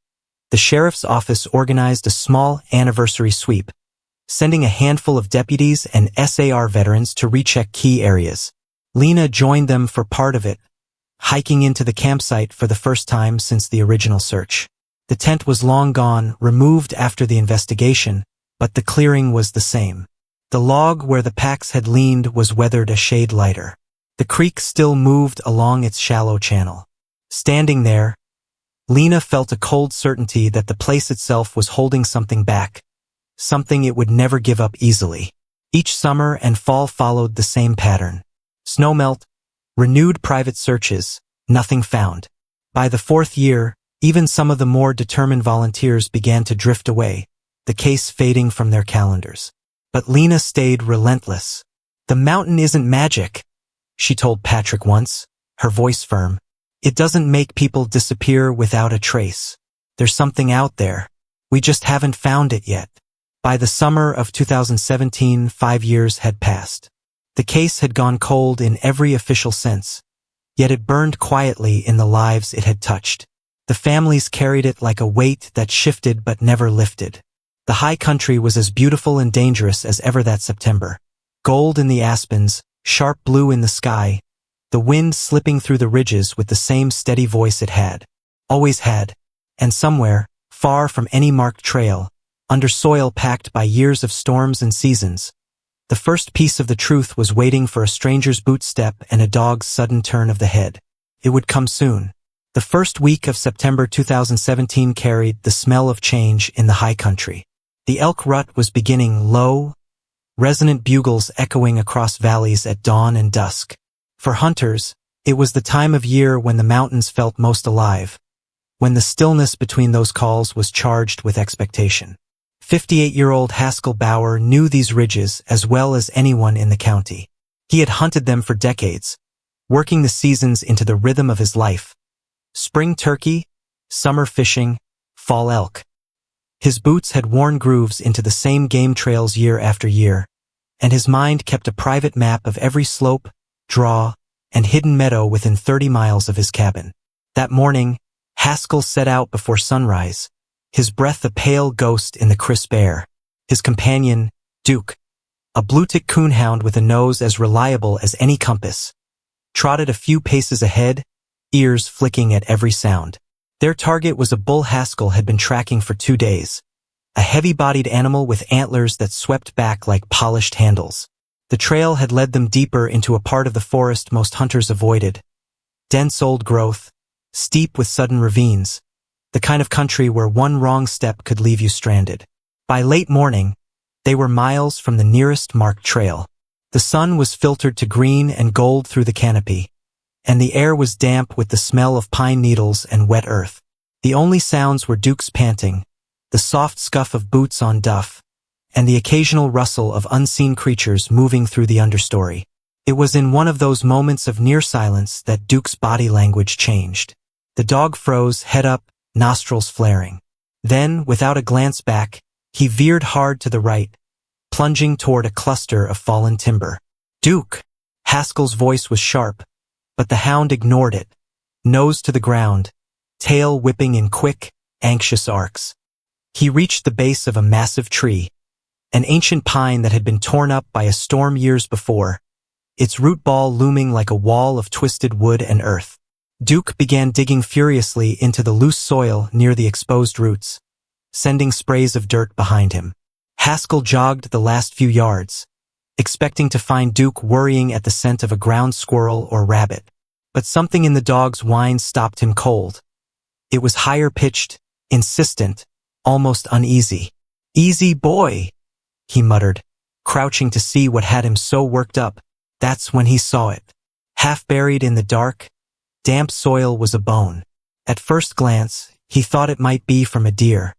the sheriff's office organized a small anniversary sweep, sending a handful of deputies and SAR veterans to recheck key areas. Lena joined them for part of it, hiking into the campsite for the first time since the original search. The tent was long gone, removed after the investigation, but the clearing was the same. The log where the packs had leaned was weathered a shade lighter. The creek still moved along its shallow channel. Standing there, Lena felt a cold certainty that the place itself was holding something back, something it would never give up easily. Each summer and fall followed the same pattern. Snowmelt, renewed private searches, nothing found. By the 4th year, even some of the more determined volunteers began to drift away, the case fading from their calendars. But Lena stayed relentless. "The mountain isn't magic," she told Patrick once, her voice firm. "It doesn't make people disappear without a trace. There's something out there. We just haven't found it yet." By the summer of 2017, 5 years had passed. The case had gone cold in every official sense, yet it burned quietly in the lives it had touched. The families carried it like a weight that shifted but never lifted. The high country was as beautiful and dangerous as ever that September. Gold in the aspens, sharp blue in the sky, the wind slipping through the ridges with the same steady voice it had, always had, and somewhere, far from any marked trail, under soil packed by years of storms and seasons, the first piece of the truth was waiting for a stranger's boot step and a dog's sudden turn of the head. It would come soon. The first week of September 2017 carried the smell of change in the high country. The elk rut was beginning, low, resonant bugles echoing across valleys at dawn and dusk. For hunters, it was the time of year when the mountains felt most alive, when the stillness between those calls was charged with expectation. 58-year-old Haskell Bauer knew these ridges as well as anyone in the county. He had hunted them for decades, working the seasons into the rhythm of his life. Spring turkey, summer fishing, fall elk. His boots had worn grooves into the same game trails year after year, and his mind kept a private map of every slope, draw, and hidden meadow within 30 miles of his cabin. That morning, Haskell set out before sunrise, his breath a pale ghost in the crisp air. His companion, Duke, a blue-tick coonhound with a nose as reliable as any compass, trotted a few paces ahead, ears flicking at every sound. Their target was a bull Haskell had been tracking for 2 days, a heavy-bodied animal with antlers that swept back like polished handles. The trail had led them deeper into a part of the forest most hunters avoided, dense old growth, steep with sudden ravines, the kind of country where one wrong step could leave you stranded. By late morning, they were miles from the nearest marked trail. The sun was filtered to green and gold through the canopy, and the air was damp with the smell of pine needles and wet earth. The only sounds were Duke's panting, the soft scuff of boots on duff, and the occasional rustle of unseen creatures moving through the understory. It was in one of those moments of near silence that Duke's body language changed. The dog froze, head up, nostrils flaring. Then, without a glance back, he veered hard to the right, plunging toward a cluster of fallen timber. "Duke!" Haskell's voice was sharp, but the hound ignored it, nose to the ground, tail whipping in quick, anxious arcs. He reached the base of a massive tree, an ancient pine that had been torn up by a storm years before, its root ball looming like a wall of twisted wood and earth. Duke began digging furiously into the loose soil near the exposed roots, sending sprays of dirt behind him. Haskell jogged the last few yards, expecting to find Duke worrying at the scent of a ground squirrel or rabbit. But something in the dog's whine stopped him cold. It was higher-pitched, insistent, almost uneasy. "Easy boy," he muttered, crouching to see what had him so worked up. That's when he saw it. Half buried in the dark, damp soil was a bone. At first glance, he thought it might be from a deer.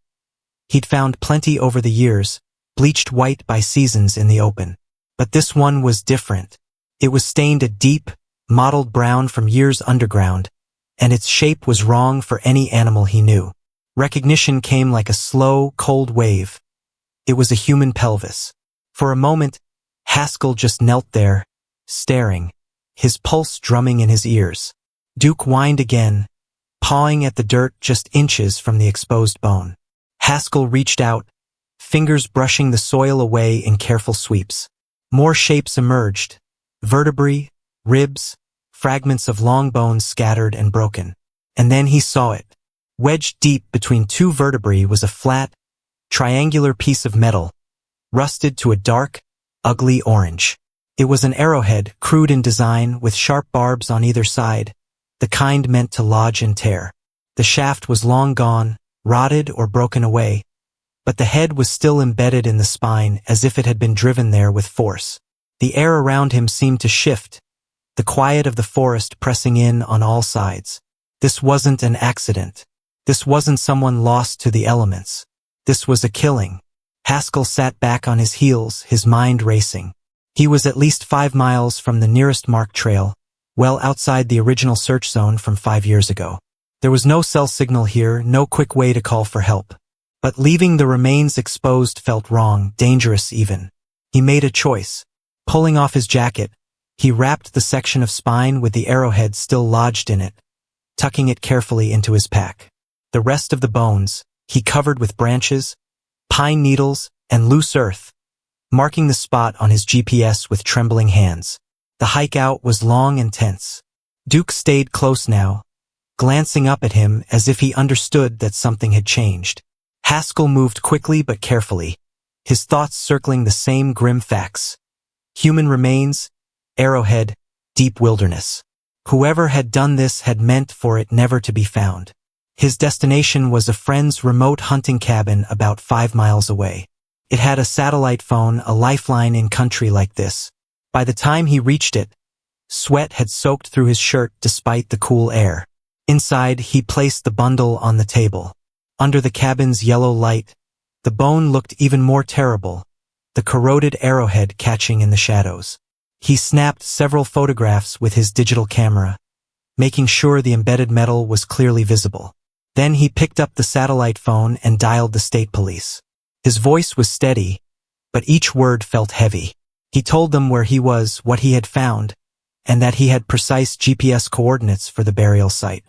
He'd found plenty over the years, bleached white by seasons in the open. But this one was different. It was stained a deep, mottled brown from years underground, and its shape was wrong for any animal he knew. Recognition came like a slow, cold wave. It was a human pelvis. For a moment, Haskell just knelt there, staring, his pulse drumming in his ears. Duke whined again, pawing at the dirt just inches from the exposed bone. Haskell reached out, fingers brushing the soil away in careful sweeps. More shapes emerged, vertebrae, ribs, fragments of long bones scattered and broken. And then he saw it. Wedged deep between two vertebrae was a flat, triangular piece of metal, rusted to a dark, ugly orange. It was an arrowhead, crude in design, with sharp barbs on either side, the kind meant to lodge and tear. The shaft was long gone, rotted or broken away, but the head was still embedded in the spine as if it had been driven there with force. The air around him seemed to shift, the quiet of the forest pressing in on all sides. This wasn't an accident. This wasn't someone lost to the elements. This was a killing. Haskell sat back on his heels, his mind racing. He was at least 5 miles from the nearest marked trail, well outside the original search zone from 5 years ago. There was no cell signal here, no quick way to call for help. But leaving the remains exposed felt wrong, dangerous even. He made a choice. Pulling off his jacket, he wrapped the section of spine with the arrowhead still lodged in it, tucking it carefully into his pack. The rest of the bones, he covered with branches, pine needles, and loose earth, marking the spot on his GPS with trembling hands. The hike out was long and tense. Duke stayed close now, glancing up at him as if he understood that something had changed. Haskell moved quickly but carefully, his thoughts circling the same grim facts. Human remains, arrowhead, deep wilderness. Whoever had done this had meant for it never to be found. His destination was a friend's remote hunting cabin about 5 miles away. It had a satellite phone, a lifeline in country like this. By the time he reached it, sweat had soaked through his shirt despite the cool air. Inside, he placed the bundle on the table. Under the cabin's yellow light, the bone looked even more terrible, the corroded arrowhead catching in the shadows. He snapped several photographs with his digital camera, making sure the embedded metal was clearly visible. Then he picked up the satellite phone and dialed the state police. His voice was steady, but each word felt heavy. He told them where he was, what he had found, and that he had precise GPS coordinates for the burial site.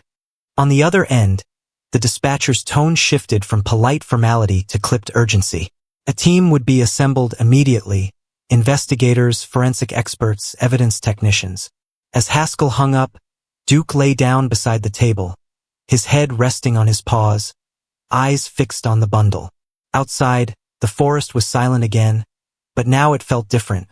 On the other end, the dispatcher's tone shifted from polite formality to clipped urgency. A team would be assembled immediately, investigators, forensic experts, evidence technicians. As Haskell hung up, Duke lay down beside the table, his head resting on his paws, eyes fixed on the bundle. Outside, the forest was silent again, but now it felt different.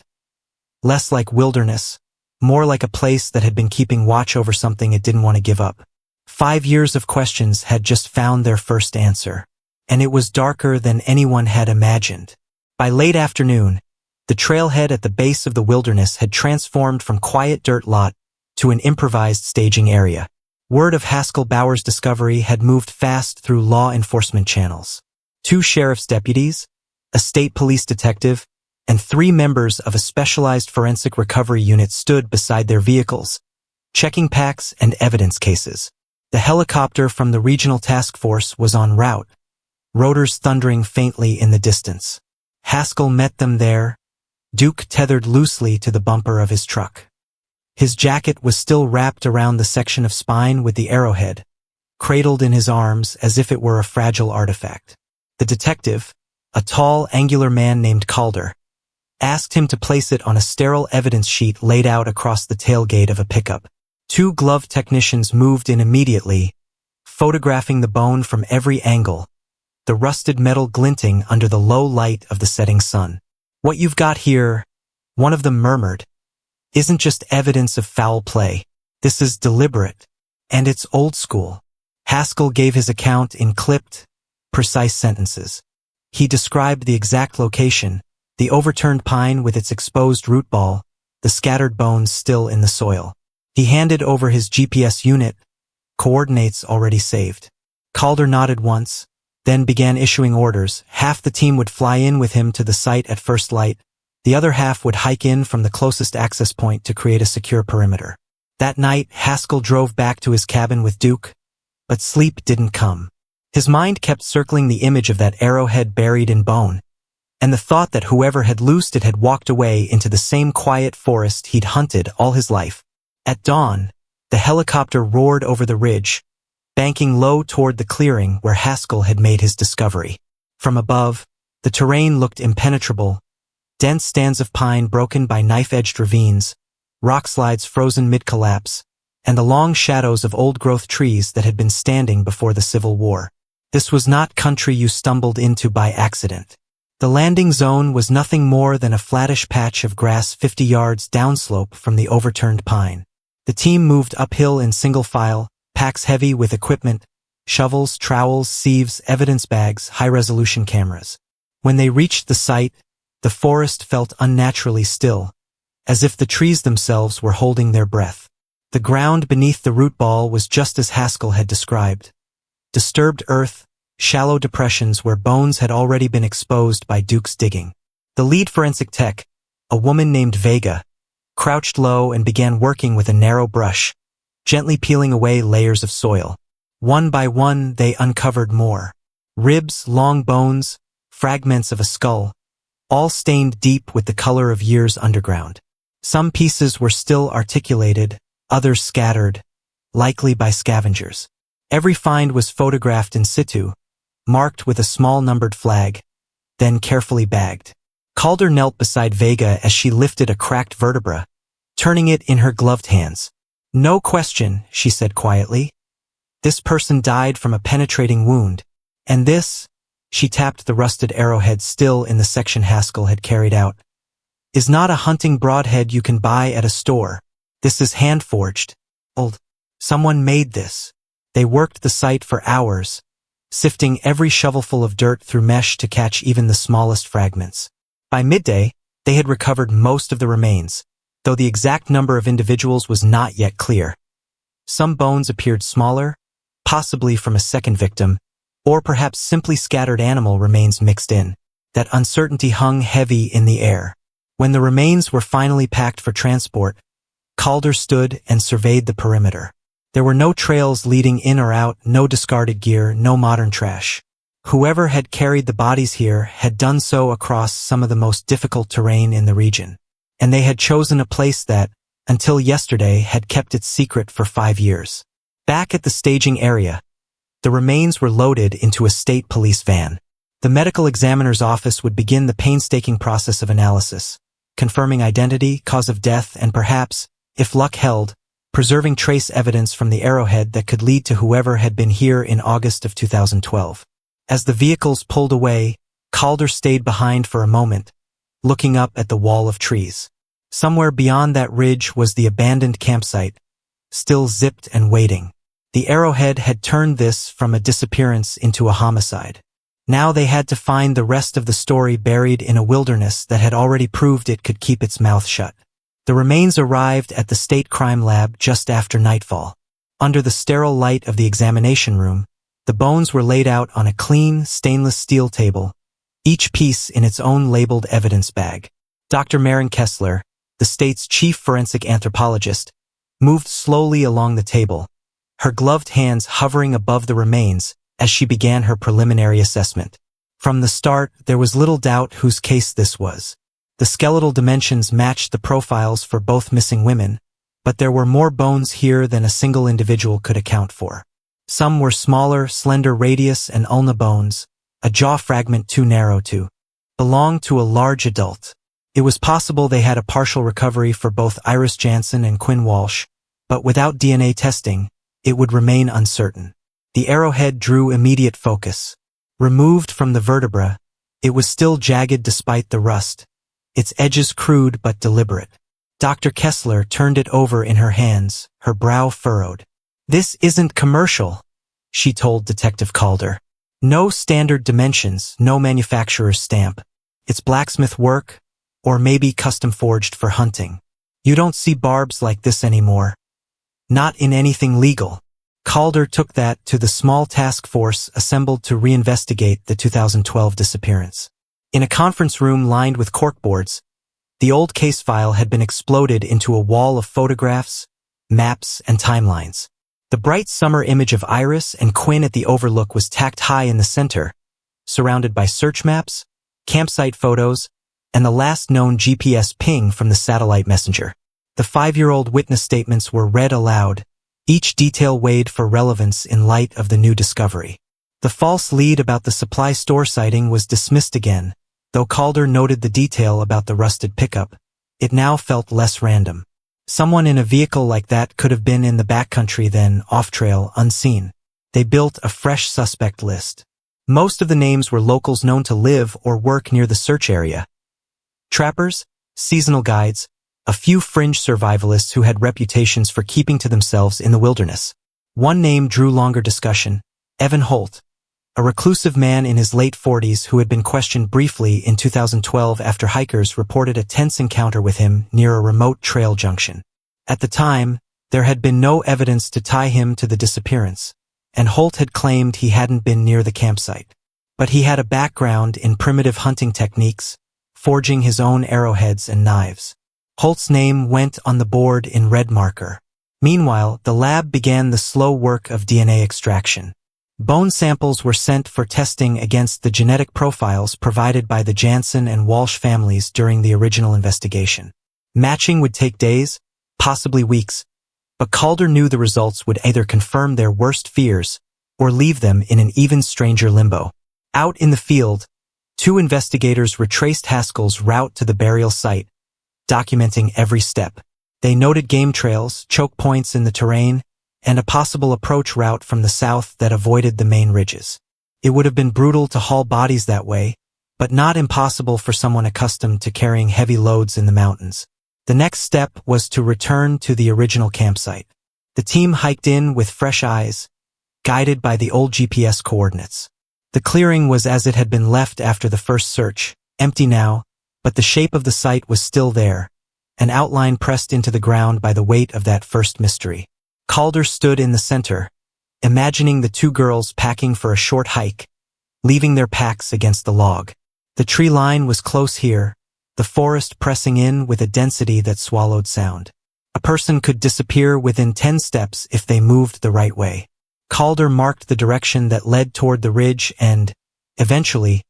Less like wilderness, more like a place that had been keeping watch over something it didn't want to give up. 5 years of questions had just found their first answer, and it was darker than anyone had imagined. By late afternoon, the trailhead at the base of the wilderness had transformed from quiet dirt lot to an improvised staging area. Word of Haskell Bauer's discovery had moved fast through law enforcement channels. 2 sheriff's deputies, a state police detective, and 3 members of a specialized forensic recovery unit stood beside their vehicles, checking packs and evidence cases. The helicopter from the regional task force was en route, rotors thundering faintly in the distance. Haskell met them there, Duke tethered loosely to the bumper of his truck. His jacket was still wrapped around the section of spine with the arrowhead, cradled in his arms as if it were a fragile artifact. The detective, a tall, angular man named Calder, asked him to place it on a sterile evidence sheet laid out across the tailgate of a pickup. 2 gloved technicians moved in immediately, photographing the bone from every angle, the rusted metal glinting under the low light of the setting sun. "What you've got here," one of them murmured, "isn't just evidence of foul play. This is deliberate, and it's old school." Haskell gave his account in clipped, precise sentences. He described the exact location, the overturned pine with its exposed root ball, the scattered bones still in the soil. He handed over his GPS unit, coordinates already saved. Calder nodded once, then began issuing orders. Half the team would fly in with him to the site at first light, the other half would hike in from the closest access point to create a secure perimeter. That night, Haskell drove back to his cabin with Duke, but sleep didn't come. His mind kept circling the image of that arrowhead buried in bone, and the thought that whoever had loosed it had walked away into the same quiet forest he'd hunted all his life. At dawn, the helicopter roared over the ridge, banking low toward the clearing where Haskell had made his discovery. From above, the terrain looked impenetrable, dense stands of pine broken by knife-edged ravines, rock slides frozen mid-collapse, and the long shadows of old-growth trees that had been standing before the Civil War. This was not country you stumbled into by accident. The landing zone was nothing more than a flattish patch of grass 50 yards downslope from the overturned pine. The team moved uphill in single file, packs heavy with equipment, shovels, trowels, sieves, evidence bags, high-resolution cameras. When they reached the site, the forest felt unnaturally still, as if the trees themselves were holding their breath. The ground beneath the root ball was just as Haskell had described. Disturbed earth, shallow depressions where bones had already been exposed by Duke's digging. The lead forensic tech, a woman named Vega, crouched low and began working with a narrow brush, gently peeling away layers of soil. One by one, they uncovered more. Ribs, long bones, fragments of a skull, all stained deep with the color of years underground. Some pieces were still articulated, others scattered, likely by scavengers. Every find was photographed in situ, marked with a small numbered flag, then carefully bagged. Calder knelt beside Vega as she lifted a cracked vertebra, turning it in her gloved hands. "No question," she said quietly. "This person died from a penetrating wound, and this," she tapped the rusted arrowhead still in the section Haskell had carried out, "is not a hunting broadhead you can buy at a store. This is hand-forged. Old. Someone made this." They worked the site for hours, sifting every shovelful of dirt through mesh to catch even the smallest fragments. By midday, they had recovered most of the remains, though the exact number of individuals was not yet clear. Some bones appeared smaller, possibly from a second victim, or perhaps simply scattered animal remains mixed in. That uncertainty hung heavy in the air. When the remains were finally packed for transport, Calder stood and surveyed the perimeter. There were no trails leading in or out, no discarded gear, no modern trash. Whoever had carried the bodies here had done so across some of the most difficult terrain in the region, and they had chosen a place that, until yesterday, had kept its secret for 5 years. Back at the staging area, the remains were loaded into a state police van. The medical examiner's office would begin the painstaking process of analysis, confirming identity, cause of death, and perhaps, if luck held, preserving trace evidence from the arrowhead that could lead to whoever had been here in August of 2012. As the vehicles pulled away, Calder stayed behind for a moment, looking up at the wall of trees. Somewhere beyond that ridge was the abandoned campsite, still zipped and waiting. The arrowhead had turned this from a disappearance into a homicide. Now they had to find the rest of the story buried in a wilderness that had already proved it could keep its mouth shut. The remains arrived at the state crime lab just after nightfall. Under the sterile light of the examination room, the bones were laid out on a clean, stainless steel table, each piece in its own labeled evidence bag. Dr. Maren Kessler, the state's chief forensic anthropologist, moved slowly along the table, her gloved hands hovering above the remains as she began her preliminary assessment. From the start, there was little doubt whose case this was. The skeletal dimensions matched the profiles for both missing women, but there were more bones here than a single individual could account for. Some were smaller, slender radius and ulna bones, a jaw fragment too narrow to belong to a large adult. It was possible they had a partial recovery for both Iris Jansen and Quinn Walsh, but without DNA testing, it would remain uncertain. The arrowhead drew immediate focus. Removed from the vertebra, it was still jagged despite the rust, its edges crude but deliberate. Dr. Kessler turned it over in her hands, her brow furrowed. "This isn't commercial," she told Detective Calder. "No standard dimensions, no manufacturer's stamp. It's blacksmith work, or maybe custom forged for hunting. You don't see barbs like this anymore. Not in anything legal." Calder took that to the small task force assembled to reinvestigate the 2012 disappearance. In a conference room lined with corkboards, the old case file had been exploded into a wall of photographs, maps, and timelines. The bright summer image of Iris and Quinn at the overlook was tacked high in the center, surrounded by search maps, campsite photos, and the last known GPS ping from the satellite messenger. The 5-year-old witness statements were read aloud, each detail weighed for relevance in light of the new discovery. The false lead about the supply store sighting was dismissed again, though Calder noted the detail about the rusted pickup. It now felt less random. Someone in a vehicle like that could have been in the backcountry then, off-trail, unseen. They built a fresh suspect list. Most of the names were locals known to live or work near the search area. Trappers, seasonal guides, a few fringe survivalists who had reputations for keeping to themselves in the wilderness. One name drew longer discussion: Evan Holt, a reclusive man in his late 40s who had been questioned briefly in 2012 after hikers reported a tense encounter with him near a remote trail junction. At the time, there had been no evidence to tie him to the disappearance, and Holt had claimed he hadn't been near the campsite. But he had a background in primitive hunting techniques, forging his own arrowheads and knives. Holt's name went on the board in red marker. Meanwhile, the lab began the slow work of DNA extraction. Bone samples were sent for testing against the genetic profiles provided by the Jansen and Walsh families during the original investigation. Matching would take days, possibly weeks, but Calder knew the results would either confirm their worst fears or leave them in an even stranger limbo. Out in the field, 2 investigators retraced Haskell's route to the burial site, documenting every step. They noted game trails, choke points in the terrain, and a possible approach route from the south that avoided the main ridges. It would have been brutal to haul bodies that way, but not impossible for someone accustomed to carrying heavy loads in the mountains. The next step was to return to the original campsite. The team hiked in with fresh eyes, guided by the old GPS coordinates. The clearing was as it had been left after the first search, empty now, but the shape of the site was still there, an outline pressed into the ground by the weight of that first mystery. Calder stood in the center, imagining the 2 girls packing for a short hike, leaving their packs against the log. The tree line was close here, the forest pressing in with a density that swallowed sound. A person could disappear within 10 steps if they moved the right way. Calder marked the direction that led toward the ridge and, eventually,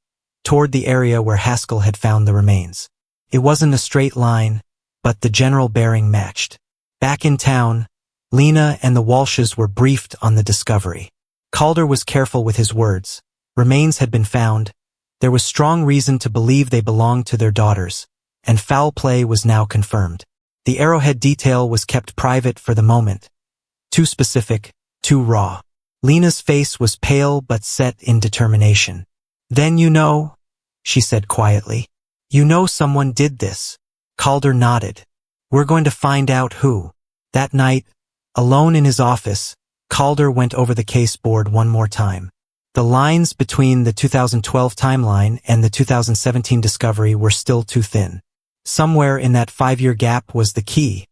toward the area where Haskell had found the remains. It wasn't a straight line, but the general bearing matched. Back in town, Lena and the Walshes were briefed on the discovery. Calder was careful with his words. Remains had been found. There was strong reason to believe they belonged to their daughters, and foul play was now confirmed. The arrowhead detail was kept private for the moment. Too specific, too raw. Lena's face was pale but set in determination. "Then you know," she said quietly. "You know someone did this." Calder nodded. "We're going to find out who." That night, alone in his office, Calder went over the case board one more time. The lines between the 2012 timeline and the 2017 discovery were still too thin. Somewhere in that 5-year gap was the key.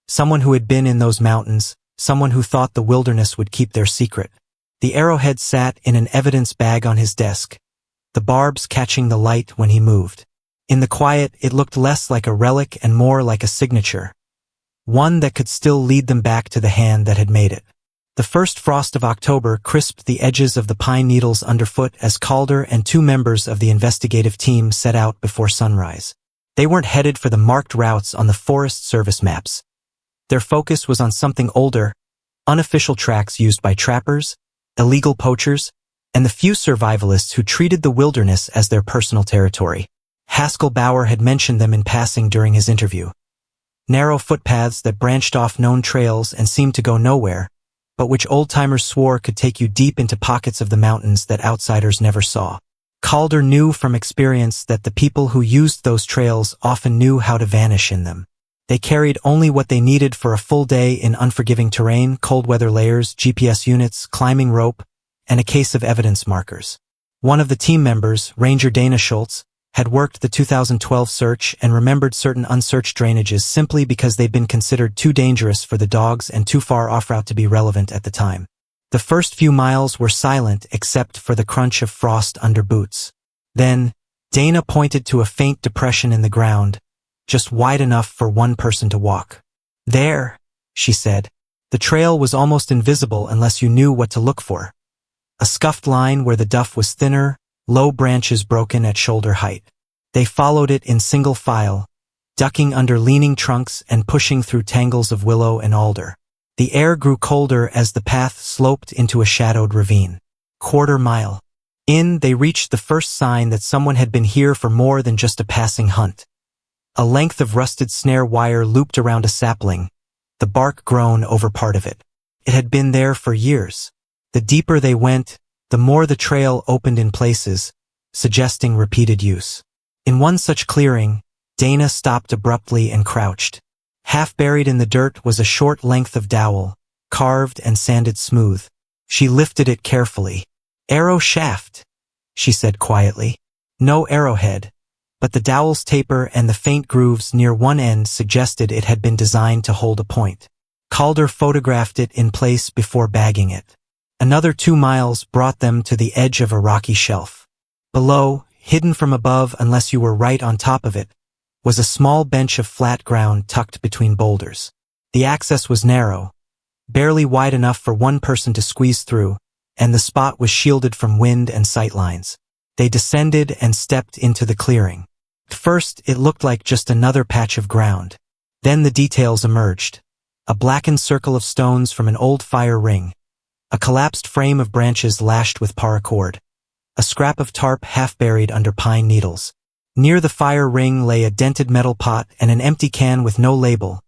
Someone who had been in those mountains, someone who thought the wilderness would keep their secret. The arrowhead sat in an evidence bag on his desk, the barbs catching the light when he moved. In the quiet, it looked less like a relic and more like a signature. One that could still lead them back to the hand that had made it. The first frost of October crisped the edges of the pine needles underfoot as Calder and 2 members of the investigative team set out before sunrise. They weren't headed for the marked routes on the Forest Service maps. Their focus was on something older, unofficial tracks used by trappers, illegal poachers, and the few survivalists who treated the wilderness as their personal territory. Haskell Bauer had mentioned them in passing during his interview. Narrow footpaths that branched off known trails and seemed to go nowhere, but which old-timers swore could take you deep into pockets of the mountains that outsiders never saw. Calder knew from experience that the people who used those trails often knew how to vanish in them. They carried only what they needed for a full day in unforgiving terrain, cold weather layers, GPS units, climbing rope, and a case of evidence markers. One of the team members, Ranger Dana Schultz, had worked the 2012 search and remembered certain unsearched drainages simply because they'd been considered too dangerous for the dogs and too far off-route to be relevant at the time. The first few miles were silent except for the crunch of frost under boots. Then, Dana pointed to a faint depression in the ground, just wide enough for one person to walk. "There," she said. The trail was almost invisible unless you knew what to look for. A scuffed line where the duff was thinner, low branches broken at shoulder height. They followed it in single file, ducking under leaning trunks and pushing through tangles of willow and alder. The air grew colder as the path sloped into a shadowed ravine. Quarter mile in, they reached the first sign that someone had been here for more than just a passing hunt. A length of rusted snare wire looped around a sapling, the bark grown over part of it. It had been there for years. The deeper they went, the more the trail opened in places, suggesting repeated use. In one such clearing, Dana stopped abruptly and crouched. Half buried in the dirt was a short length of dowel, carved and sanded smooth. She lifted it carefully. "Arrow shaft," she said quietly. No arrowhead, but the dowel's taper and the faint grooves near one end suggested it had been designed to hold a point. Calder photographed it in place before bagging it. Another 2 miles brought them to the edge of a rocky shelf. Below, hidden from above unless you were right on top of it, was a small bench of flat ground tucked between boulders. The access was narrow, barely wide enough for one person to squeeze through, and the spot was shielded from wind and sight lines. They descended and stepped into the clearing. At first, it looked like just another patch of ground. Then the details emerged. A blackened circle of stones from an old fire ring, a collapsed frame of branches lashed with paracord, a scrap of tarp half buried under pine needles. Near the fire ring lay a dented metal pot and an empty can with no label,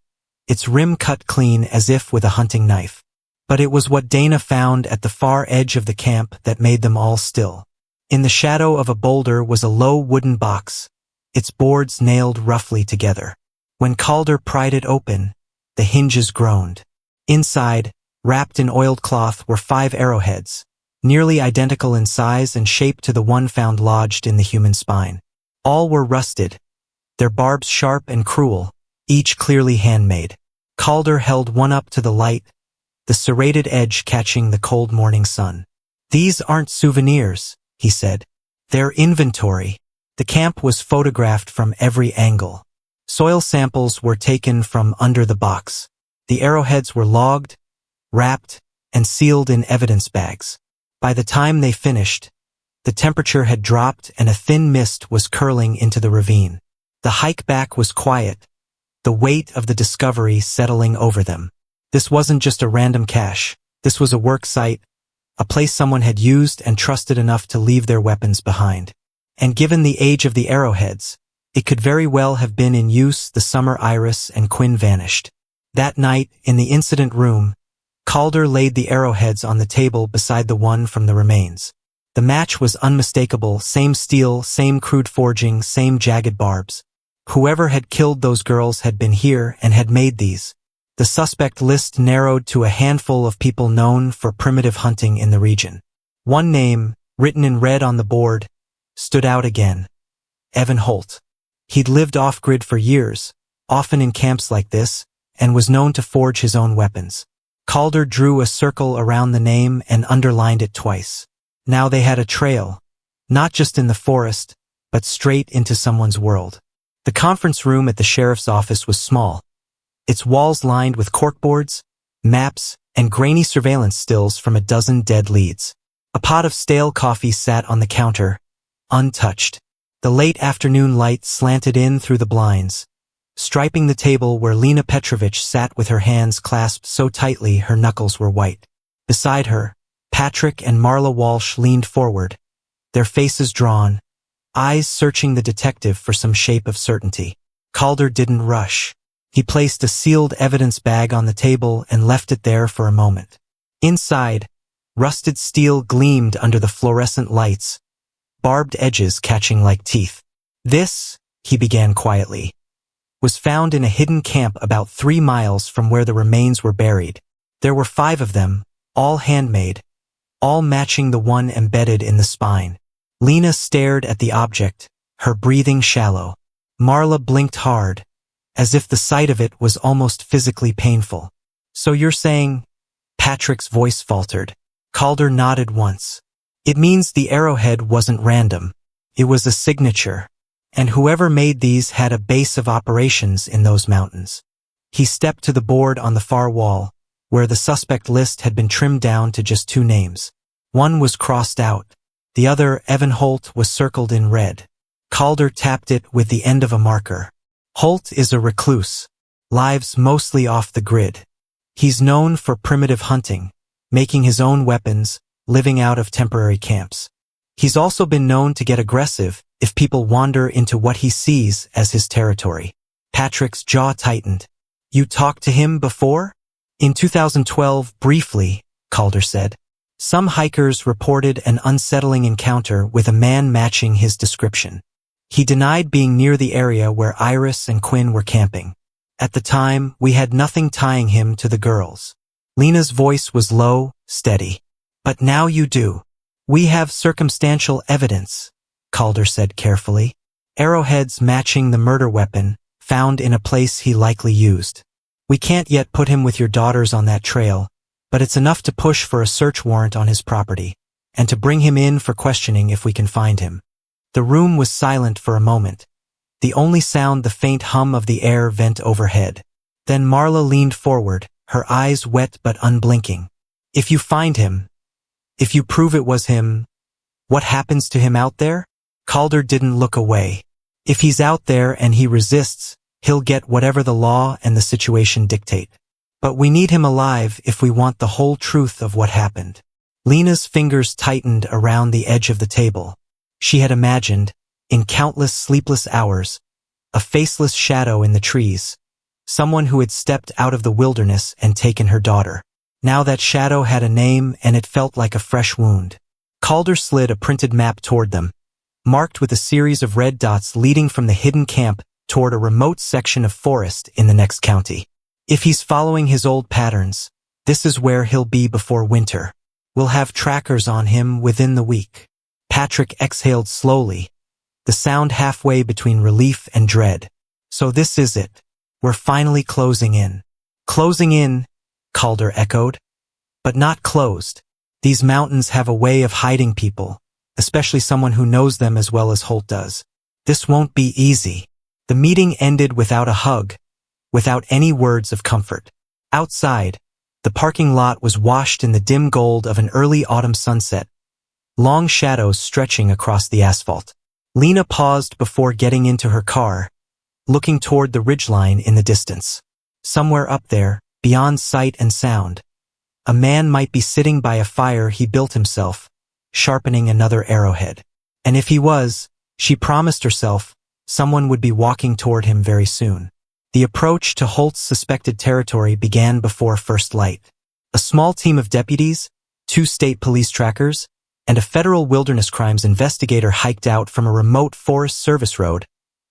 its rim cut clean as if with a hunting knife. But it was what Dana found at the far edge of the camp that made them all still. In the shadow of a boulder was a low wooden box, its boards nailed roughly together. When Calder pried it open, the hinges groaned. Inside, wrapped in oiled cloth, were 5 arrowheads, nearly identical in size and shape to the one found lodged in the human spine. All were rusted, their barbs sharp and cruel, each clearly handmade. Calder held one up to the light, the serrated edge catching the cold morning sun. "These aren't souvenirs," he said. "They're inventory." The camp was photographed from every angle. Soil samples were taken from under the box. The arrowheads were logged, wrapped, and sealed in evidence bags. By the time they finished, the temperature had dropped and a thin mist was curling into the ravine. The hike back was quiet, the weight of the discovery settling over them. This wasn't just a random cache. This was a work site, a place someone had used and trusted enough to leave their weapons behind. And given the age of the arrowheads, it could very well have been in use the summer Iris and Quinn vanished. That night, in the incident room, Calder laid the arrowheads on the table beside the one from the remains. The match was unmistakable, same steel, same crude forging, same jagged barbs. Whoever had killed those girls had been here and had made these. The suspect list narrowed to a handful of people known for primitive hunting in the region. One name, written in red on the board, stood out again. Evan Holt. He'd lived off-grid for years, often in camps like this, and was known to forge his own weapons. Calder drew a circle around the name and underlined it twice. Now they had a trail, not just in the forest, but straight into someone's world. The conference room at the sheriff's office was small, its walls lined with corkboards, maps, and grainy surveillance stills from a dozen dead leads. A pot of stale coffee sat on the counter, untouched. The late afternoon light slanted in through the blinds, striping the table where Lena Petrovich sat with her hands clasped so tightly her knuckles were white. Beside her, Patrick and Marla Walsh leaned forward, their faces drawn, eyes searching the detective for some shape of certainty. Calder didn't rush. He placed a sealed evidence bag on the table and left it there for a moment. Inside, rusted steel gleamed under the fluorescent lights, barbed edges catching like teeth. "This," he began quietly, "was found in a hidden camp about 3 miles from where the remains were buried. There were 5 of them, all handmade, all matching the one embedded in the spine." Lena stared at the object, her breathing shallow. Marla blinked hard, as if the sight of it was almost physically painful. "So you're saying?" Patrick's voice faltered. Calder nodded once. "It means the arrowhead wasn't random. It was a signature. And whoever made these had a base of operations in those mountains." He stepped to the board on the far wall, where the suspect list had been trimmed down to just 2 names. One was crossed out, The other, Evan Holt, was circled in red. Calder tapped it with the end of a marker. Holt is a recluse, lives mostly off the grid. He's known for primitive hunting, making his own weapons, living out of temporary camps. He's also been known to get aggressive if people wander into what he sees as his territory. Patrick's jaw tightened. You talked to him before? In 2012, briefly, Calder said. Some hikers reported an unsettling encounter with a man matching his description. He denied being near the area where Iris and Quinn were camping. At the time, we had nothing tying him to the girls. Lena's voice was low, steady. But now you do. We have circumstantial evidence, Calder said carefully. Arrowheads matching the murder weapon, found in a place he likely used. We can't yet put him with your daughters on that trail, but it's enough to push for a search warrant on his property, and to bring him in for questioning if we can find him. The room was silent for a moment, the only sound the faint hum of the air vent overhead. Then Marla leaned forward, her eyes wet but unblinking. If you find him, if you prove it was him, what happens to him out there? Calder didn't look away. If he's out there and he resists, he'll get whatever the law and the situation dictate. But we need him alive if we want the whole truth of what happened. Lena's fingers tightened around the edge of the table. She had imagined, in countless sleepless hours, a faceless shadow in the trees, someone who had stepped out of the wilderness and taken her daughter. Now that shadow had a name and it felt like a fresh wound. Calder slid a printed map toward them, marked with a series of red dots leading from the hidden camp toward a remote section of forest in the next county. If he's following his old patterns, this is where he'll be before winter. We'll have trackers on him within the week. Patrick exhaled slowly, the sound halfway between relief and dread. So this is it. We're finally closing in. Closing in, Calder echoed. But not closed. These mountains have a way of hiding people, especially someone who knows them as well as Holt does. This won't be easy. The meeting ended without a hug, without any words of comfort. Outside, the parking lot was washed in the dim gold of an early autumn sunset, long shadows stretching across the asphalt. Lena paused before getting into her car, looking toward the ridgeline in the distance. Somewhere up there, beyond sight and sound, a man might be sitting by a fire he built himself, sharpening another arrowhead. And if he was, she promised herself, someone would be walking toward him very soon. The approach to Holt's suspected territory began before first light. A small team of deputies, 2 state police trackers, and a federal wilderness crimes investigator hiked out from a remote Forest Service road,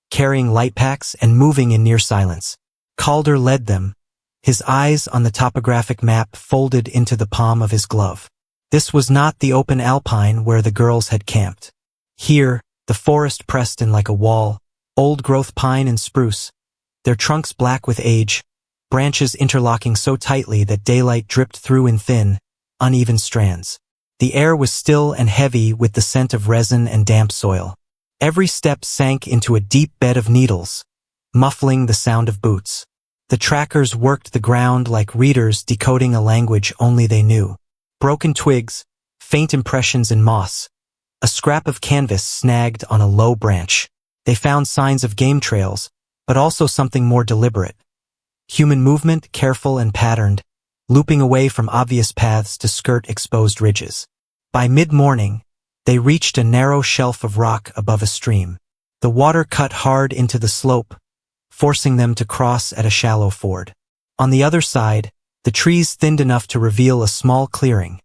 carrying light packs and moving in near silence. Calder led them, his eyes on the topographic map folded into the palm of his glove. This was not the open alpine where the girls had camped. Here, the forest pressed in like a wall, old-growth pine and spruce, their trunks black with age, branches interlocking so tightly that daylight dripped through in thin, uneven strands. The air was still and heavy with the scent of resin and damp soil. Every step sank into a deep bed of needles, muffling the sound of boots. The trackers worked the ground like readers decoding a language only they knew. Broken twigs, faint impressions in moss, a scrap of canvas snagged on a low branch. They found signs of game trails, but also something more deliberate. Human movement, careful and patterned, looping away from obvious paths to skirt exposed ridges. By mid-morning, they reached a narrow shelf of rock above a stream. The water cut hard into the slope, forcing them to cross at a shallow ford. On the other side, the trees thinned enough to reveal a small clearing,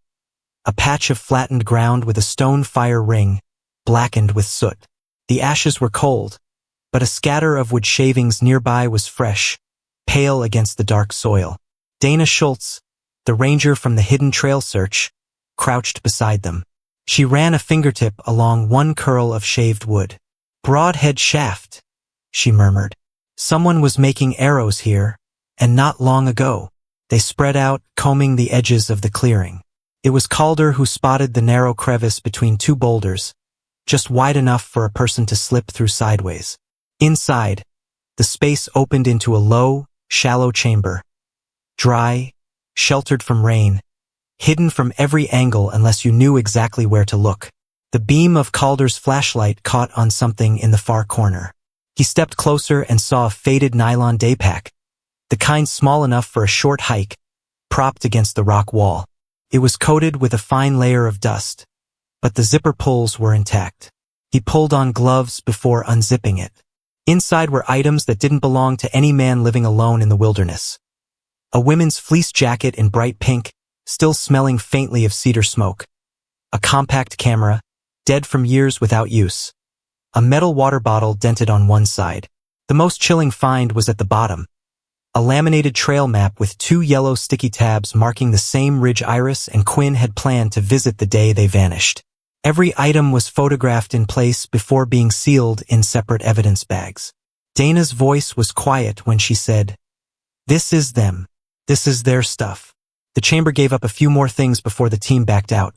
a patch of flattened ground with a stone fire ring, blackened with soot. The ashes were cold, but a scatter of wood shavings nearby was fresh, pale against the dark soil. Dana Schultz, the ranger from the hidden trail search, crouched beside them. She ran a fingertip along one curl of shaved wood. Broadhead shaft, she murmured. Someone was making arrows here, and not long ago. They spread out, combing the edges of the clearing. It was Calder who spotted the narrow crevice between 2 boulders, just wide enough for a person to slip through sideways. Inside, the space opened into a low, shallow chamber. Dry, sheltered from rain, hidden from every angle unless you knew exactly where to look. The beam of Calder's flashlight caught on something in the far corner. He stepped closer and saw a faded nylon daypack, the kind small enough for a short hike, propped against the rock wall. It was coated with a fine layer of dust, but the zipper pulls were intact. He pulled on gloves before unzipping it. Inside were items that didn't belong to any man living alone in the wilderness. A women's fleece jacket in bright pink, still smelling faintly of cedar smoke. A compact camera, dead from years without use. A metal water bottle dented on one side. The most chilling find was at the bottom. A laminated trail map with 2 yellow sticky tabs marking the same ridge Iris and Quinn had planned to visit the day they vanished. Every item was photographed in place before being sealed in separate evidence bags. Dana's voice was quiet when she said, "This is them. This is their stuff." The chamber gave up a few more things before the team backed out.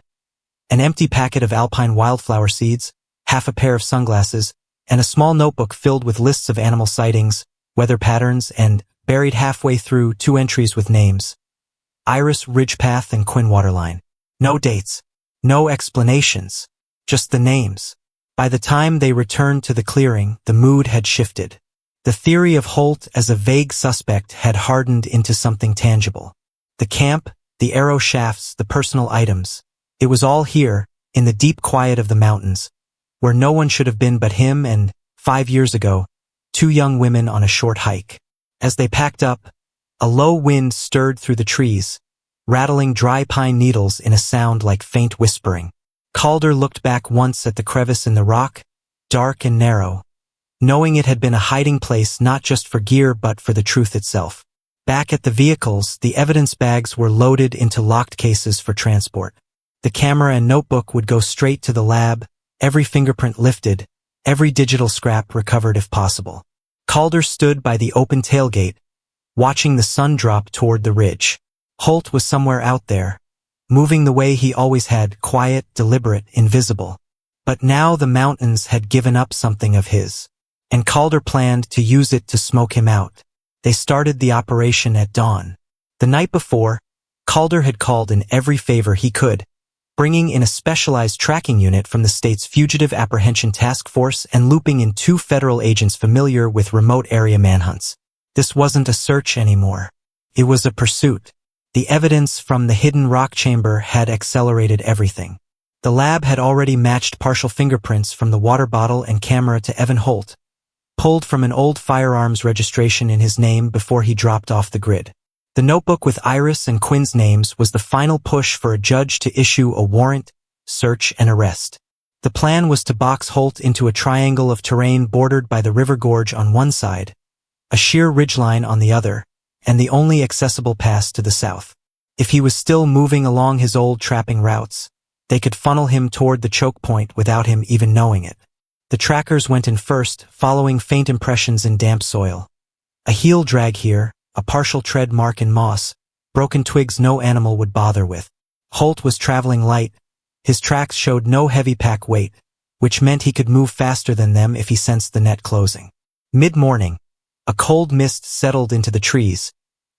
An empty packet of alpine wildflower seeds, half a pair of sunglasses, and a small notebook filled with lists of animal sightings, weather patterns, and, buried halfway through, 2 entries with names. Iris Ridgepath and Quinn Waterline. No dates. No explanations. Just the names. By the time they returned to the clearing, the mood had shifted. The theory of Holt as a vague suspect had hardened into something tangible. The camp, the arrow shafts, the personal items. It was all here, in the deep quiet of the mountains, where no one should have been but him and, 5 years ago, 2 young women on a short hike. As they packed up, a low wind stirred through the trees, rattling dry pine needles in a sound like faint whispering. Calder looked back once at the crevice in the rock, dark and narrow, knowing it had been a hiding place not just for gear but for the truth itself. Back at the vehicles, the evidence bags were loaded into locked cases for transport. The camera and notebook would go straight to the lab, every fingerprint lifted, every digital scrap recovered if possible. Calder stood by the open tailgate, watching the sun drop toward the ridge. Holt was somewhere out there, moving the way he always had, quiet, deliberate, invisible. But now the mountains had given up something of his, and Calder planned to use it to smoke him out. They started the operation at dawn. The night before, Calder had called in every favor he could, bringing in a specialized tracking unit from the state's Fugitive Apprehension Task Force and looping in 2 federal agents familiar with remote area manhunts. This wasn't a search anymore. It was a pursuit. The evidence from the hidden rock chamber had accelerated everything. The lab had already matched partial fingerprints from the water bottle and camera to Evan Holt, pulled from an old firearms registration in his name before he dropped off the grid. The notebook with Iris and Quinn's names was the final push for a judge to issue a warrant, search, and arrest. The plan was to box Holt into a triangle of terrain bordered by the river gorge on one side, a sheer ridgeline on the other, and the only accessible pass to the south. If he was still moving along his old trapping routes, they could funnel him toward the choke point without him even knowing it. The trackers went in first, following faint impressions in damp soil. A heel drag here, a partial tread mark in moss, broken twigs no animal would bother with. Holt was traveling light. His tracks showed no heavy pack weight, which meant he could move faster than them if he sensed the net closing. Mid-morning, a cold mist settled into the trees,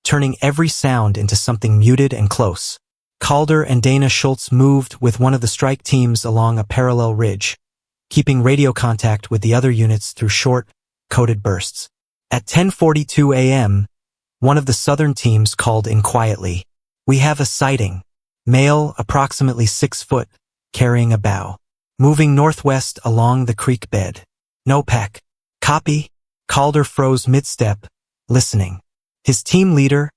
turning every sound into something muted and close. Calder and Dana Schultz moved with one of the strike teams along a parallel ridge, keeping radio contact with the other units through short, coded bursts. At 10:42 a.m., one of the southern teams called in quietly. "We have a sighting. Male, approximately 6 foot, carrying a bow. Moving northwest along the creek bed. No pack." "Copy." Calder froze mid-step, listening. His team leader,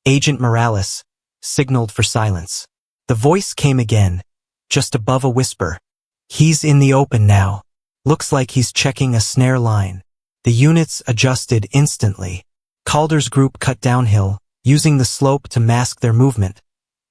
Agent Morales, signaled for silence. The voice came again, just above a whisper. "He's in the open now. Looks like he's checking a snare line." The units adjusted instantly. Calder's group cut downhill, using the slope to mask their movement,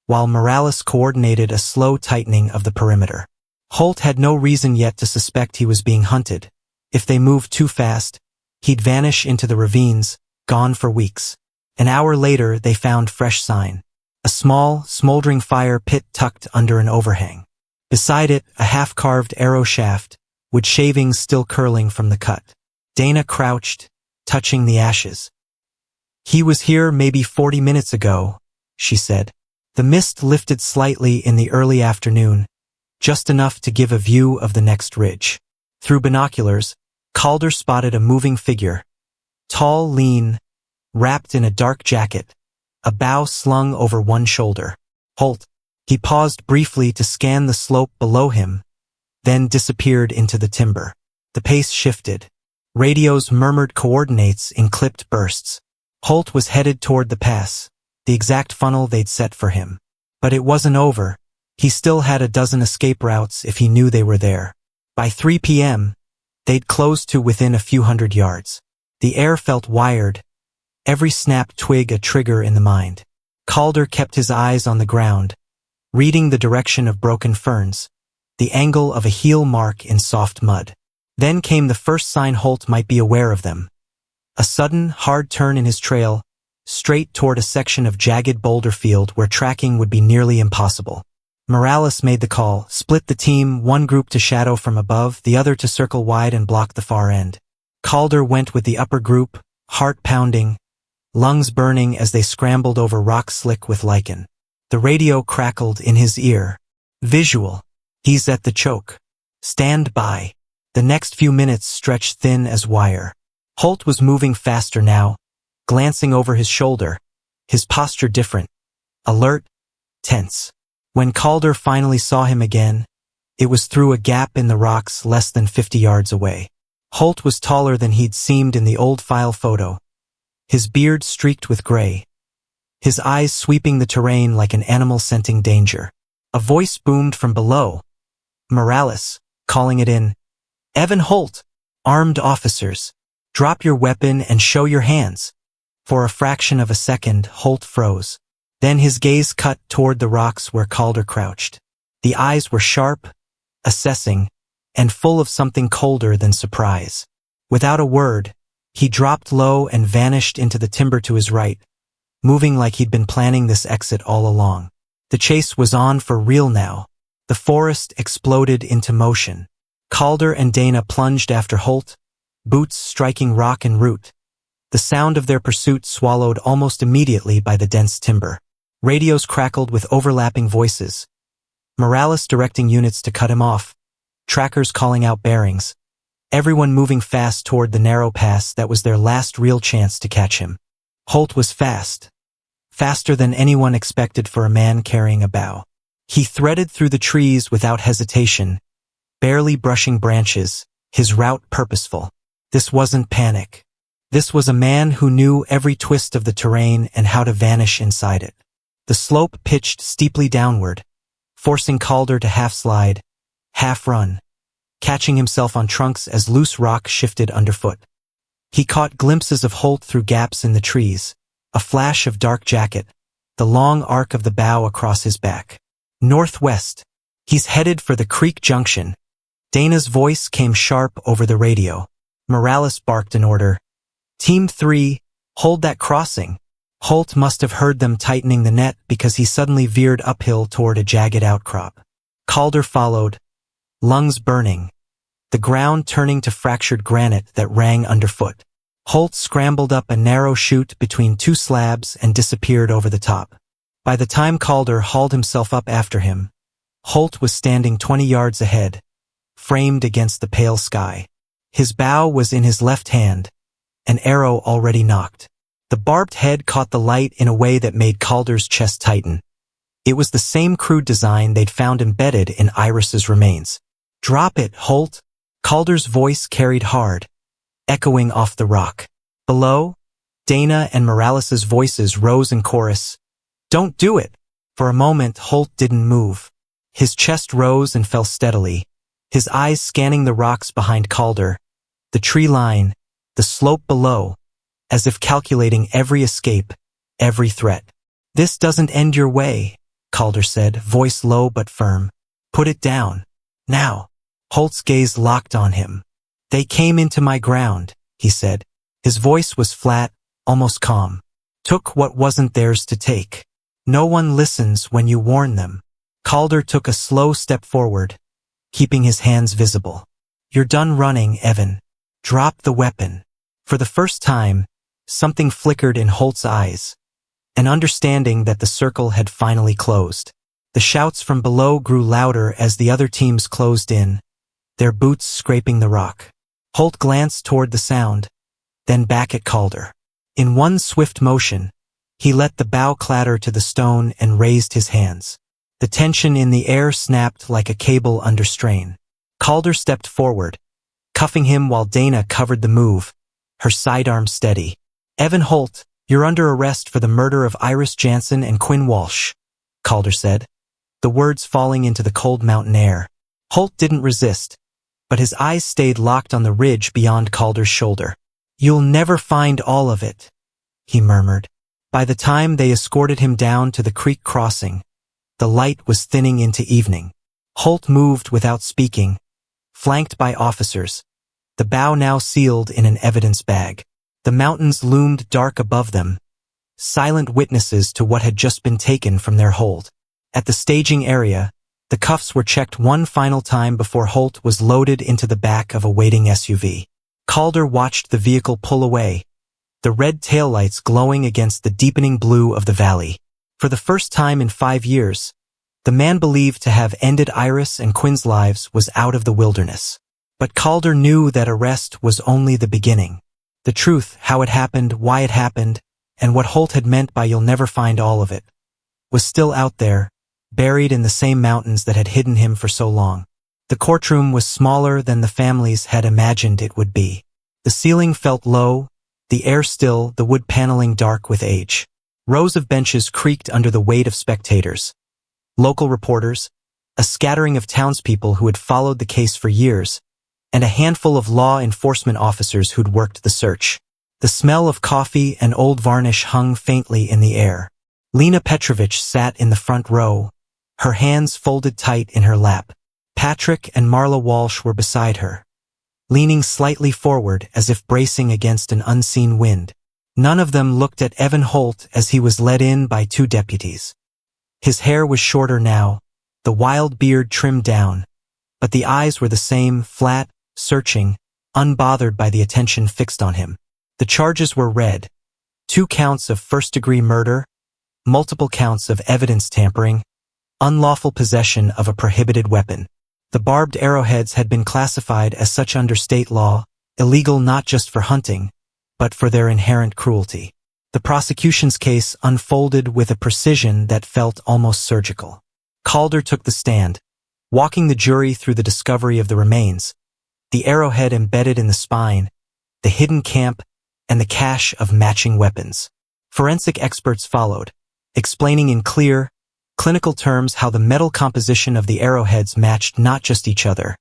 while Morales coordinated a slow tightening of the perimeter. Holt had no reason yet to suspect he was being hunted. If they moved too fast, he'd vanish into the ravines, gone for weeks. An hour later, they found fresh sign. A small, smoldering fire pit tucked under an overhang. Beside it, a half-carved arrow shaft, with shavings still curling from the cut. Dana crouched, touching the ashes. "He was here maybe 40 minutes ago," she said. The mist lifted slightly in the early afternoon, just enough to give a view of the next ridge. Through binoculars, Calder spotted a moving figure. Tall, lean, wrapped in a dark jacket, a bow slung over one shoulder. Halt. He paused briefly to scan the slope below him, then disappeared into the timber. The pace shifted. Radios murmured coordinates in clipped bursts. Holt was headed toward the pass, the exact funnel they'd set for him. But it wasn't over. He still had a dozen escape routes if he knew they were there. By 3 p.m., they'd closed to within a few hundred yards. The air felt wired, every snap twig a trigger in the mind. Calder kept his eyes on the ground, reading the direction of broken ferns, the angle of a heel mark in soft mud. Then came the first sign Holt might be aware of them. A sudden, hard turn in his trail, straight toward a section of jagged boulder field where tracking would be nearly impossible. Morales made the call, split the team, one group to shadow from above, the other to circle wide and block the far end. Calder went with the upper group, heart pounding, lungs burning as they scrambled over rock slick with lichen. The radio crackled in his ear. Visual. He's at the choke. Stand by. The next few minutes stretched thin as wire. Holt was moving faster now, glancing over his shoulder, his posture different, alert, tense. When Calder finally saw him again, it was through a gap in the rocks less than 50 yards away. Holt was taller than he'd seemed in the old file photo, his beard streaked with gray, his eyes sweeping the terrain like an animal scenting danger. A voice boomed from below. Morales, calling it in. Evan Holt, armed officers, drop your weapon and show your hands. For a fraction of a second, Holt froze. Then his gaze cut toward the rocks where Calder crouched. The eyes were sharp, assessing, and full of something colder than surprise. Without a word, he dropped low and vanished into the timber to his right, moving like he'd been planning this exit all along. The chase was on for real now. The forest exploded into motion. Calder and Dana plunged after Holt, boots striking rock and root. The sound of their pursuit swallowed almost immediately by the dense timber. Radios crackled with overlapping voices. Morales directing units to cut him off. Trackers calling out bearings. Everyone moving fast toward the narrow pass that was their last real chance to catch him. Holt was fast. Faster than anyone expected for a man carrying a bow. He threaded through the trees without hesitation, barely brushing branches, his route purposeful. This wasn't panic. This was a man who knew every twist of the terrain and how to vanish inside it. The slope pitched steeply downward, forcing Calder to half-slide, half-run, catching himself on trunks as loose rock shifted underfoot. He caught glimpses of Holt through gaps in the trees, a flash of dark jacket, the long arc of the bow across his back. Northwest. He's headed for the creek junction. Dana's voice came sharp over the radio. Morales barked an order. Team 3, hold that crossing. Holt must have heard them tightening the net because he suddenly veered uphill toward a jagged outcrop. Calder followed, lungs burning, the ground turning to fractured granite that rang underfoot. Holt scrambled up a narrow chute between two slabs and disappeared over the top. By the time Calder hauled himself up after him, Holt was standing 20 yards ahead, framed against the pale sky. His bow was in his left hand, an arrow already knocked. The barbed head caught the light in a way that made Calder's chest tighten. It was the same crude design they'd found embedded in Iris's remains. Drop it, Holt. Calder's voice carried hard, echoing off the rock. Below, Dana and Morales's voices rose in chorus. Don't do it. For a moment, Holt didn't move. His chest rose and fell steadily, his eyes scanning the rocks behind Calder, the tree line, the slope below, as if calculating every escape, every threat. This doesn't end your way, Calder said, voice low but firm. Put it down. Now. Holt's gaze locked on him. They came into my ground, he said. His voice was flat, almost calm. Took what wasn't theirs to take. No one listens when you warn them. Calder took a slow step forward, keeping his hands visible. You're done running, Evan. Drop the weapon. For the first time, something flickered in Holt's eyes, an understanding that the circle had finally closed. The shouts from below grew louder as the other teams closed in, their boots scraping the rock. Holt glanced toward the sound, then back at Calder. In one swift motion, he let the bow clatter to the stone and raised his hands. The tension in the air snapped like a cable under strain. Calder stepped forward, cuffing him while Dana covered the move, her sidearm steady. "Evan Holt, you're under arrest for the murder of Iris Jansen and Quinn Walsh," Calder said, the words falling into the cold mountain air. Holt didn't resist, but his eyes stayed locked on the ridge beyond Calder's shoulder. "You'll never find all of it," he murmured. By the time they escorted him down to the creek crossing, the light was thinning into evening. Holt moved without speaking, flanked by officers, the bow now sealed in an evidence bag. The mountains loomed dark above them, silent witnesses to what had just been taken from their hold. At the staging area, the cuffs were checked one final time before Holt was loaded into the back of a waiting SUV. Calder watched the vehicle pull away, the red taillights glowing against the deepening blue of the valley. For the first time in 5 years, the man believed to have ended Iris and Quinn's lives was out of the wilderness. But Calder knew that arrest was only the beginning. The truth, how it happened, why it happened, and what Holt had meant by "you'll never find all of it," was still out there, buried in the same mountains that had hidden him for so long. The courtroom was smaller than the families had imagined it would be. The ceiling felt low, the air still, the wood paneling dark with age. Rows of benches creaked under the weight of spectators. Local reporters, a scattering of townspeople who had followed the case for years, and a handful of law enforcement officers who'd worked the search. The smell of coffee and old varnish hung faintly in the air. Lena Petrovich sat in the front row, her hands folded tight in her lap. Patrick and Marla Walsh were beside her, leaning slightly forward as if bracing against an unseen wind. None of them looked at Evan Holt as he was led in by 2 deputies. His hair was shorter now, the wild beard trimmed down, but the eyes were the same, flat, searching, unbothered by the attention fixed on him. The charges were read: 2 counts of first-degree murder, multiple counts of evidence tampering, unlawful possession of a prohibited weapon. The barbed arrowheads had been classified as such under state law, illegal not just for hunting, but for their inherent cruelty. The prosecution's case unfolded with a precision that felt almost surgical. Calder took the stand, walking the jury through the discovery of the remains, the arrowhead embedded in the spine, the hidden camp, and the cache of matching weapons. Forensic experts followed, explaining in clear, clinical terms how the metal composition of the arrowheads matched not just each other,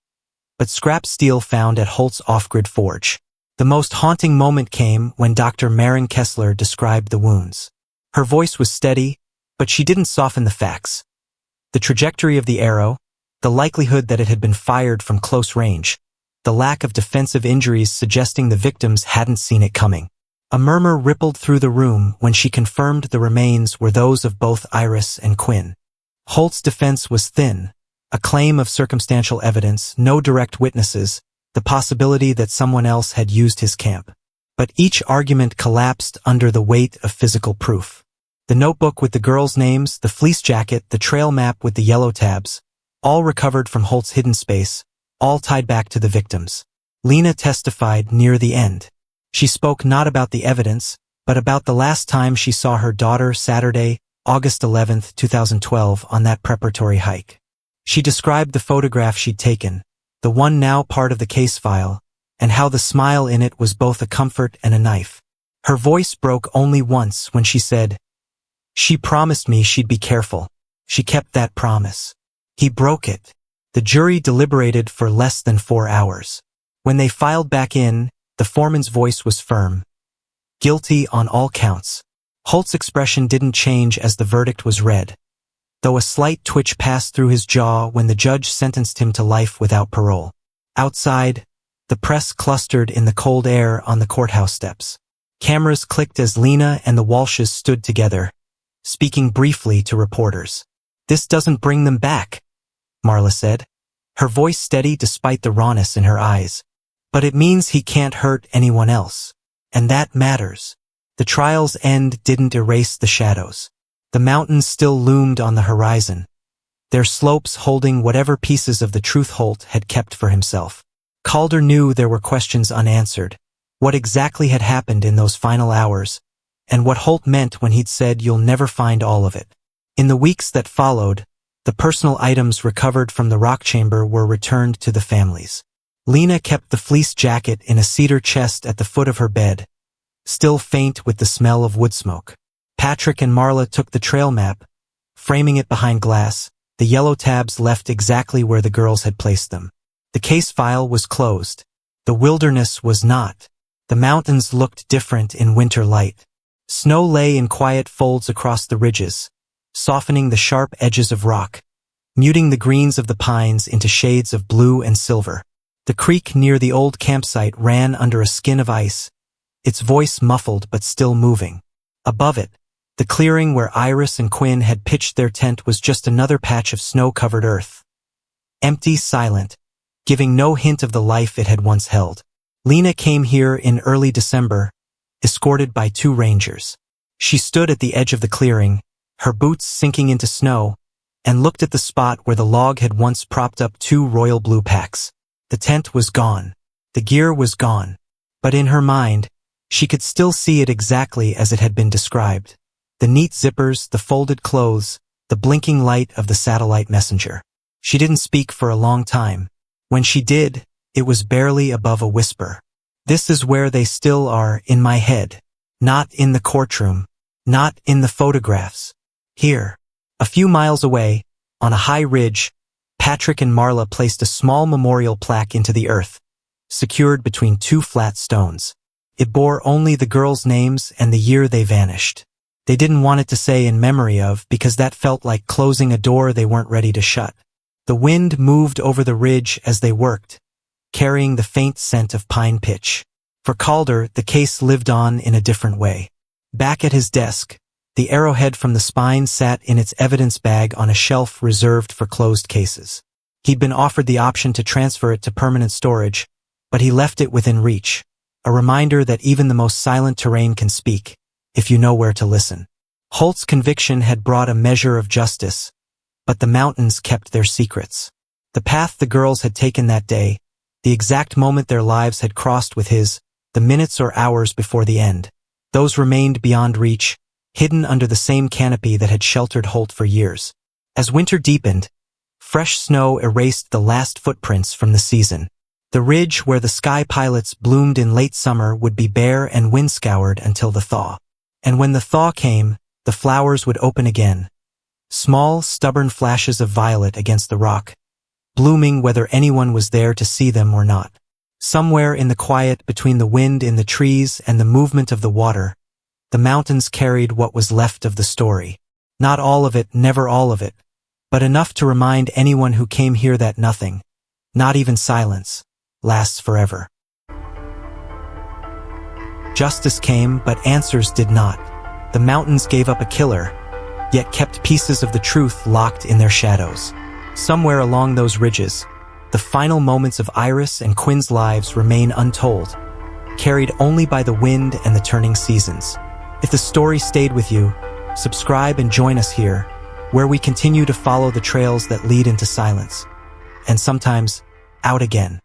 but scrap steel found at Holt's off-grid forge. The most haunting moment came when Dr. Maren Kessler described the wounds. Her voice was steady, but she didn't soften the facts. The trajectory of the arrow, the likelihood that it had been fired from close range, the lack of defensive injuries suggesting the victims hadn't seen it coming. A murmur rippled through the room when she confirmed the remains were those of both Iris and Quinn. Holt's defense was thin, a claim of circumstantial evidence, no direct witnesses, the possibility that someone else had used his camp. But each argument collapsed under the weight of physical proof. The notebook with the girls' names, the fleece jacket, the trail map with the yellow tabs, all recovered from Holt's hidden space, all tied back to the victims. Lena testified near the end. She spoke not about the evidence, but about the last time she saw her daughter Saturday, August 11, 2012, on that preparatory hike. She described the photograph she'd taken, the one now part of the case file, and how the smile in it was both a comfort and a knife. Her voice broke only once when she said, "She promised me she'd be careful. She kept that promise." He broke it. The jury deliberated for less than 4 hours. When they filed back in, the foreman's voice was firm. Guilty on all counts. Holt's expression didn't change as the verdict was read, though a slight twitch passed through his jaw when the judge sentenced him to life without parole. Outside, the press clustered in the cold air on the courthouse steps. Cameras clicked as Lena and the Walshes stood together, speaking briefly to reporters. "This doesn't bring them back," Marla said, her voice steady despite the rawness in her eyes. "But it means he can't hurt anyone else. And that matters." The trial's end didn't erase the shadows. The mountains still loomed on the horizon, their slopes holding whatever pieces of the truth Holt had kept for himself. Calder knew there were questions unanswered. What exactly had happened in those final hours, and what Holt meant when he'd said you'll never find all of it. In the weeks that followed, the personal items recovered from the rock chamber were returned to the families. Lena kept the fleece jacket in a cedar chest at the foot of her bed, still faint with the smell of wood smoke. Patrick and Marla took the trail map, framing it behind glass, the yellow tabs left exactly where the girls had placed them. The case file was closed. The wilderness was not. The mountains looked different in winter light. Snow lay in quiet folds across the ridges, softening the sharp edges of rock, muting the greens of the pines into shades of blue and silver. The creek near the old campsite ran under a skin of ice, its voice muffled but still moving. Above it, the clearing where Iris and Quinn had pitched their tent was just another patch of snow-covered earth. Empty, silent, giving no hint of the life it had once held. Lena came here in early December, escorted by 2 rangers. She stood at the edge of the clearing, her boots sinking into snow, and looked at the spot where the log had once propped up 2 royal blue packs. The tent was gone. The gear was gone. But in her mind, she could still see it exactly as it had been described. The neat zippers, the folded clothes, the blinking light of the satellite messenger. She didn't speak for a long time. When she did, it was barely above a whisper. This is where they still are in my head. Not in the courtroom. Not in the photographs. Here. A few miles away, on a high ridge, Patrick and Marla placed a small memorial plaque into the earth, secured between 2 flat stones. It bore only the girls' names and the year they vanished. They didn't want it to say in memory of because that felt like closing a door they weren't ready to shut. The wind moved over the ridge as they worked, carrying the faint scent of pine pitch. For Calder, the case lived on in a different way. Back at his desk, the arrowhead from the spine sat in its evidence bag on a shelf reserved for closed cases. He'd been offered the option to transfer it to permanent storage, but he left it within reach, a reminder that even the most silent terrain can speak, if you know where to listen. Holt's conviction had brought a measure of justice, but the mountains kept their secrets. The path the girls had taken that day, the exact moment their lives had crossed with his, the minutes or hours before the end, those remained beyond reach, hidden under the same canopy that had sheltered Holt for years. As winter deepened, fresh snow erased the last footprints from the season. The ridge where the sky pilots bloomed in late summer would be bare and wind-scoured until the thaw. And when the thaw came, the flowers would open again. Small, stubborn flashes of violet against the rock, blooming whether anyone was there to see them or not. Somewhere in the quiet between the wind in the trees and the movement of the water, the mountains carried what was left of the story. Not all of it, never all of it, but enough to remind anyone who came here that nothing, not even silence, lasts forever. Justice came, but answers did not. The mountains gave up a killer, yet kept pieces of the truth locked in their shadows. Somewhere along those ridges, the final moments of Iris and Quinn's lives remain untold, carried only by the wind and the turning seasons. If the story stayed with you, subscribe and join us here, where we continue to follow the trails that lead into silence, and sometimes out again.